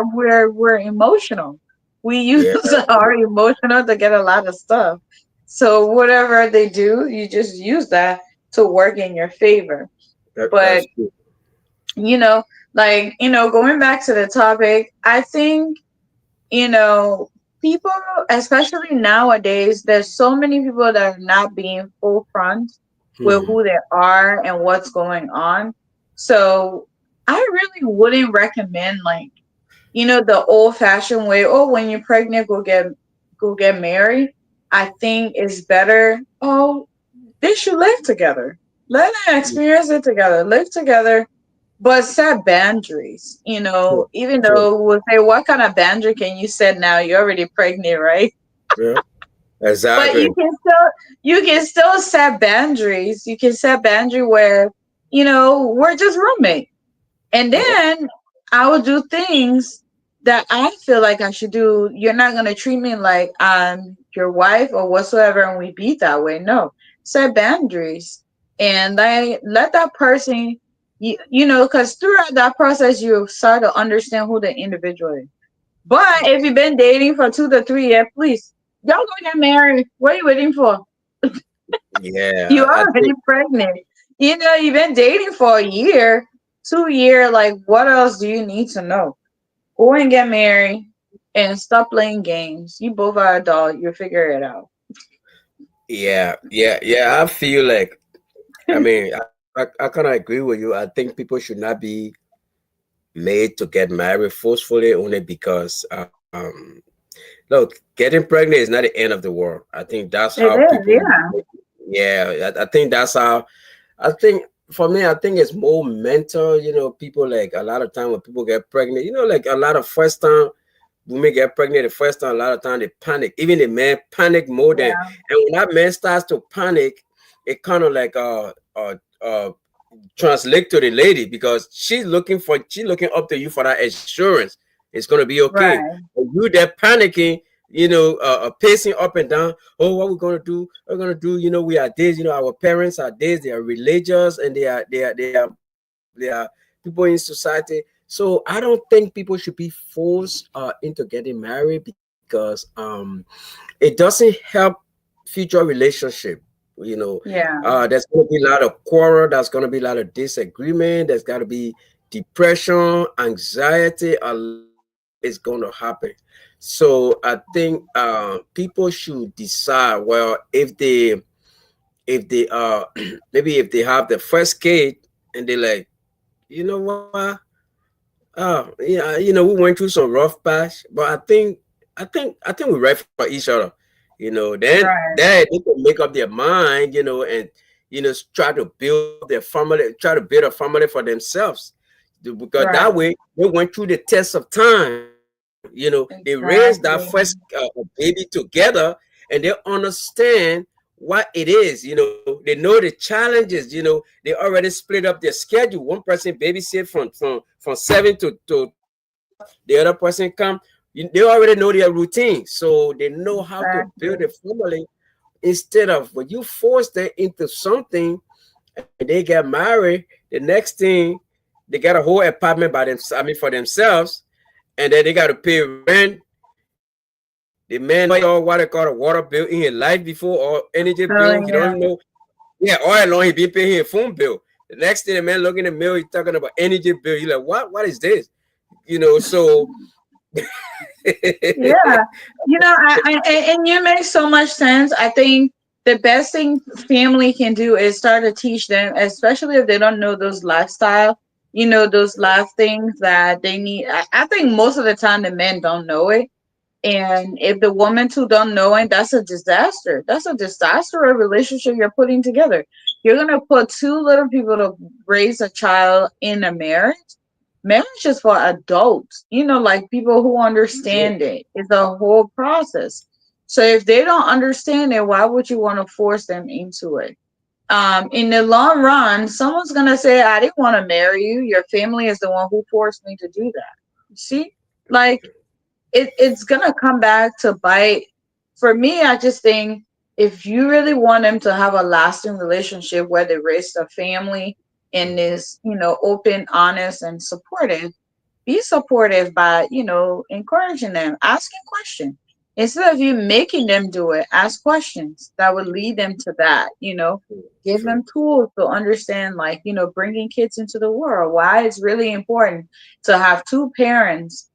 we're emotional. We use yeah. our emotional to get a lot of stuff. So whatever they do, you just use that to work in your favor. That's But true. you know, going back to the topic, I think, you know, people, especially nowadays, there's so many people that are not being full front with Mhm. who they are and what's going on. So I really wouldn't recommend, like, the old fashioned way, oh, when you're pregnant, go get married. I think it's better. Oh, they should live together. Let them experience it together. Live together, but set boundaries. True, Even true. though we'll say, what kind of boundary can you set now? You're already pregnant, right? Yeah, But exactly. you can still set boundaries. You can set boundary where we're just roommates. And Yeah, then I will do things that I feel like I should do. You're not gonna treat me like I'm your wife or whatsoever, and we be that way. No, set boundaries and let that person, because throughout that process, you start to understand who the individual is. But if you've been dating for 2 to 3 years, please don't go get married. What are you waiting for? You yeah. are I already think, pregnant. You've been dating for a year, 2 year. Like, what else do you need to know? Go and get married and stop playing games. You both are adult. You figure it out. yeah, yeah, yeah. I feel like, I mean, I kind of agree with you. I think people should not be made to get married forcefully only because, look, getting pregnant is not the end of the world. I think that's how It is, people, yeah. yeah, I think that's how. I think for me, I think it's more mental. People like a lot of time when people get pregnant, like a lot of first time women get pregnant the first time, a lot of time they panic. Even the man panic more than, Yeah. and when that man starts to panic, it kind of like translate to the lady because she's looking up to you for that assurance. It's gonna be okay. Right. But you there panicking, pacing up and down. Oh, what we're gonna do? We're gonna do. We are this. Our parents are this. They are religious, and they are people in society. So I don't think people should be forced into getting married because it doesn't help future relationship. Yeah. There's going to be a lot of quarrel. There's going to be a lot of disagreement. There's got to be depression, anxiety. A lot is going to happen. So I think people should decide. Well, if they maybe if they have the first kid and they like, you know what? Oh, yeah, we went through some rough patch, but I think we're right for each other. Then Right. they can make up their mind, and try to build their family, try to build a family for themselves, because that Right. way they went through the test of time. They raised that first Exactly. baby together, and they understand what it is. They know the challenges. They already split up their schedule. One person babysit from 7 to 12. The other person come. They already know their routine, so they know how to build a Exactly. family. Instead of when you force them into something and they get married, the next thing they got a whole apartment by themselves. I mean, for themselves, and then they got to pay rent. The man don't even know what they call a water bill in his life before, or energy bill. He don't Telling know. you. Yeah, all along he been paying his phone bill. The next thing the man look in the mirror, he's talking about energy bill. You're like, what? What is this? So Yeah, and you make so much sense. I think the best thing family can do is start to teach them, especially if they don't know those lifestyle, those life things that they need. I think most of the time the men don't know it, and if the woman too don't know it, that's a disaster. That's a disaster of relationship you're putting together. You're gonna put two little people to raise a child in a marriage. Marriage is for adults, like people who understand it. It's a whole process. So if they don't understand it, why would you want to force them into it? In the long run, someone's gonna say, "I didn't want to marry you. Your family is the one who forced me to do that." See, like it's gonna come back to bite. For me, I just think if you really want them to have a lasting relationship where they raise a family and is, open, honest, and supportive, be supportive by, encouraging them, asking questions. Instead of you making them do it, ask questions that would lead them to that, give them true. tools to understand, like, bringing kids into the world, why it's really important to have two parents,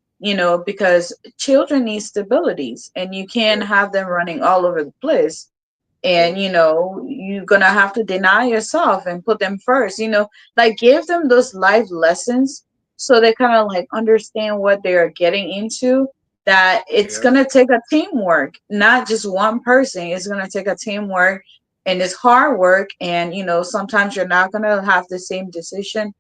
because children need stabilities and you can't have them running all over the place. And you're gonna have to deny yourself and put them first, like give them those life lessons so they kind of like understand what they're getting into, that it's Yeah, gonna take a teamwork, not just one person. It's gonna take a teamwork, and it's hard work, and sometimes you're not gonna have the same decision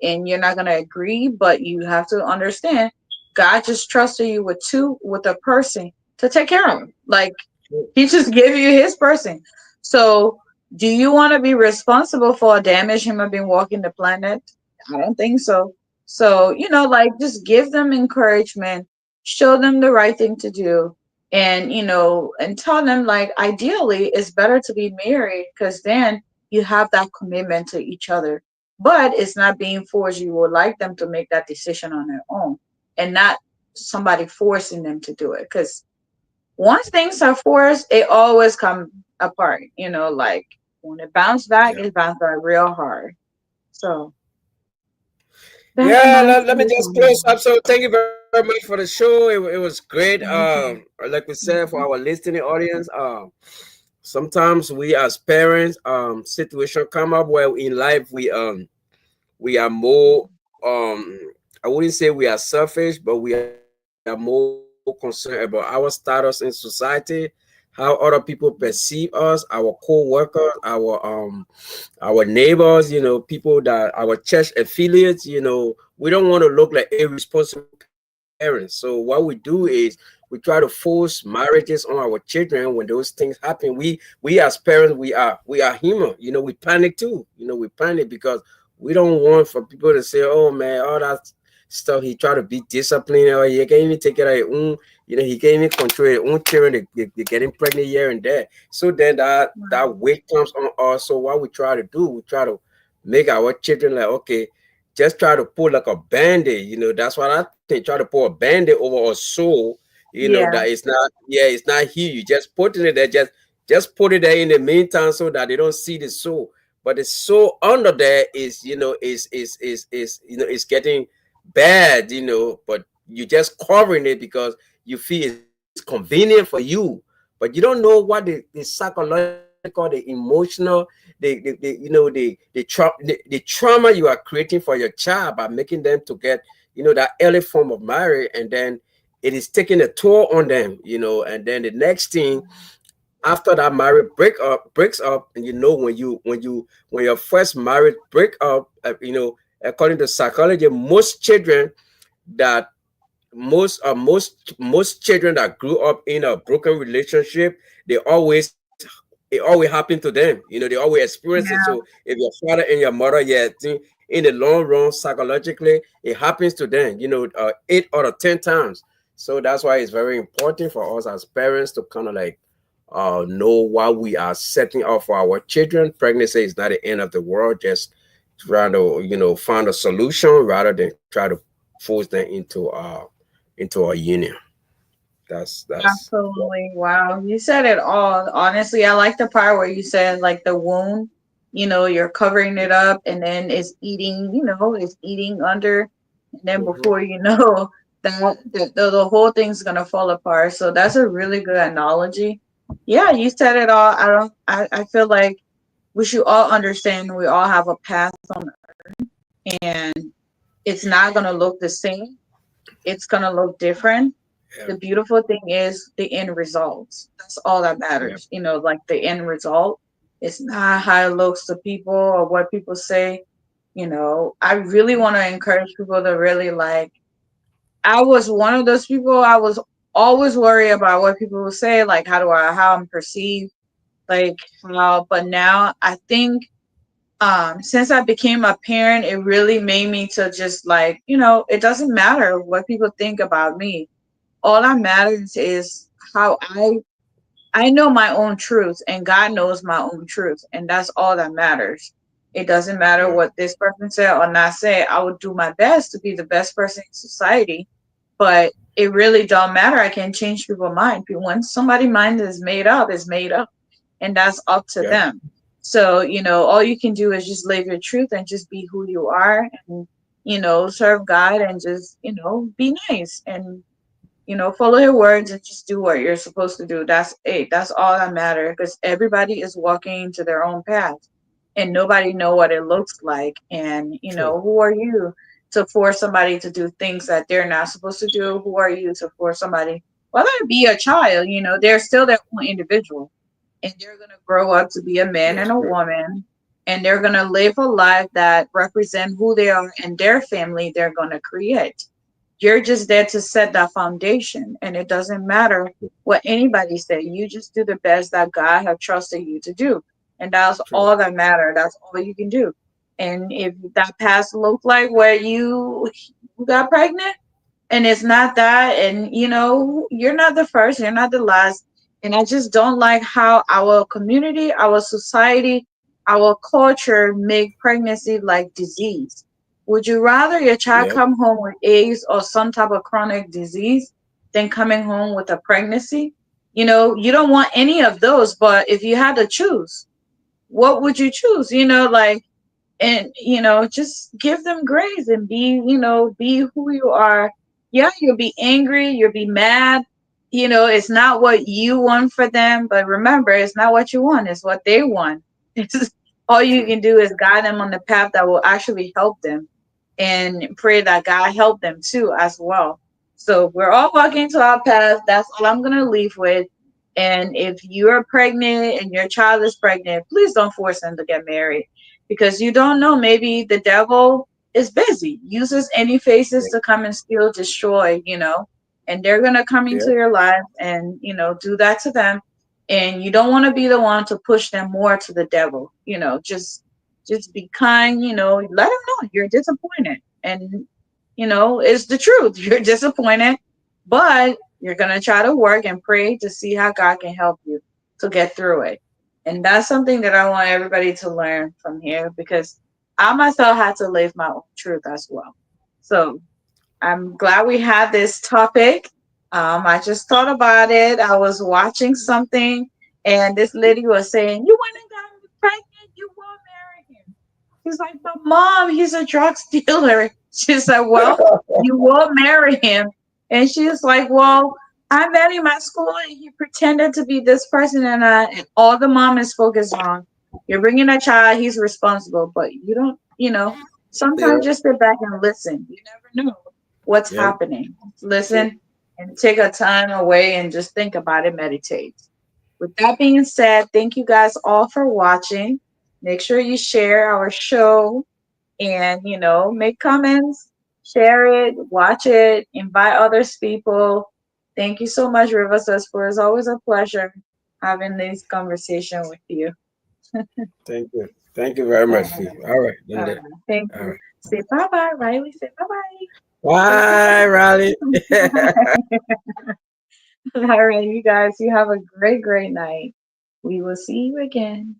and you're not gonna agree, but you have to understand God just trusted you with a person to take care of him. Like true. he just gave you his person. So, do you want to be responsible for a damaged human being walking the planet? I don't think so. So, like just give them encouragement, show them the right thing to do, and and tell them like ideally it's better to be married because then you have that commitment to each other. But it's not being forced. You would like them to make that decision on their own and not somebody forcing them to do it. Because once things are forced, it always come apart. Like when it bounce back, Yeah. it bounce back real hard. So that's Yeah, my let me take just on close up. So thank you very much for the show. It was great. it. Thank you. Like we said, for our Mhm. listening audience, sometimes we as parents, situation come up where in life we are more I wouldn't say we are selfish, but we are more concerned about our status in society, how other people perceive us, our co-workers, our neighbors, people that our church affiliates, we don't want to look like irresponsible parents. So what we do is we try to force marriages on our children when those things happen. We as parents, we are human. We panic too. We panic because we don't want for people to say, "Oh man, all that stuff." He try to be disciplined, or he can't even take it of his own. He can't even control his own children. They getting pregnant here and there. So then that Right. weight comes on us. So what we try to do, we try to make our children like, okay, just try to put like a band-aid. That's what I think. Try to put a band-aid over a soul. That Yeah. it's not. Yeah, it's not here. You just putting it there. Just put it there in the meantime so that they don't see the soul. But the soul under there is, is getting bad. But you just covering it because you feel it's convenient for you, but you don't know what the psychological, the emotional, the trauma you are creating for your child by making them to get, that early form of marriage, and then it is taking a toll on them, and then the next thing, after that marriage breaks up, and when your first marriage break up, according to psychology, most children that most children that grew up in a broken relationship, they always it always happened to them. They always experience it. So Yeah, if your father and your mother, yeah, in the long run, psychologically, it happens to them. 8 or 10 times. So that's why it's very important for us as parents to kind of like know what we are setting up for our children. Pregnancy is not the end of the world. Just trying to find a solution rather than try to force them into a union. That's absolutely. Wow. You said it all. Honestly, I like the part where you said like the wound, you're covering it up and then it's eating, it's eating under. And then Mhm. before you know, the whole thing's gonna fall apart. So that's a really good analogy. Yeah, you said it all. I feel like we should all understand we all have a path and it's not gonna look the same. It's gonna look different. Yeah. The beautiful thing is the end results. That's all that Yeah. matters. Like the end result. It's not how it looks to people or what people say. I really want to encourage people to really like. I was one of those people. I was always worried about what people will say, like how I'm perceived, like how. But now I think since I became a parent, it really made me to just like, it doesn't matter what people think about me. All that matters is how I know my own truth and God knows my own truth, and that's all that matters. It doesn't matter Yeah. what this person said or not say. I would do my best to be the best person in society, but it really don't matter. I can change people's mind. When somebody's mind is made up, is made up, and that's up to Yeah. them. So, all you can do is just live your truth and just be who you are and, serve God and just, be nice and follow your words and just do what you're supposed to do. That's it. That's all that matters because everybody is walking to their own path and nobody know what it looks like. And, True. who are you to force somebody to do things that they're not supposed to do? Who are you to force somebody, whether it be a child, they're still their own individual and they're going to grow up to be a man Yes, and a true. woman and they're going to live a life that represent who they are and their family they're going to create. You're just there to set that foundation, and it doesn't matter what anybody say. You just do the best that God have trusted you to do, and that's True. all that matter. That's all you can do. And if that past look like where you got pregnant, and it's not that, and you're not the first, you're not the last. And I just don't like how our community, our society, our culture make pregnancy like disease. Would you rather your child Yeah. come home with AIDS or some type of chronic disease than coming home with a pregnancy? You don't want any of those, but if you had to choose, what would you choose? Like, and just give them grace and be who you are. Yeah, you'll be angry, you'll be mad. It's not what you want for them, but remember, it's not what you want, it's what they want. It's all you True. can do is guide them on the path that will actually help them and pray that God help them too as well. So we're all walking to our path. That's all I'm gonna leave with. And if you're pregnant and your child is pregnant, please don't force them to get married because you don't know. Maybe the devil is busy, uses any faces Yeah. to come and steal, destroy, and they're gonna come into Yeah. your life and do that to them. And you don't want to be the one to push them more to the devil. Just be kind, let them know you're disappointed. And, it's the truth. You're disappointed, but you're going to try to work and pray to see how God can help you to get through it. And that's something that I want everybody to learn from here because I myself had to live my own truth as well. So I'm glad we had this topic. I just thought about it. I was watching something, and this lady was saying, "You went and got him pregnant. You won't marry him." She's like, "But mom, he's a drug dealer." She said, "Well, you will marry him." And she's like, "Well, I met him at school, and he pretended to be this person, and all the mom is focused on. You're bringing a child. He's responsible, but you don't. Yeah. Sometimes just sit back and listen. You never know what's Yeah. happening. Just True. listen and take a time away and just think about it, meditate. With that being said, thank you guys all for watching. Make sure you share our show and, make comments, share it, watch it, invite others people. Thank you so much, River Susper. It's always a pleasure having this conversation with you. Thank you very All much, right. Fee. All right, All right. Linda. Thank All you. right. Say bye bye, Riley. Say bye bye. Say Bye, Riley. bye. All right, you guys, you have a great, great night. We will see you again.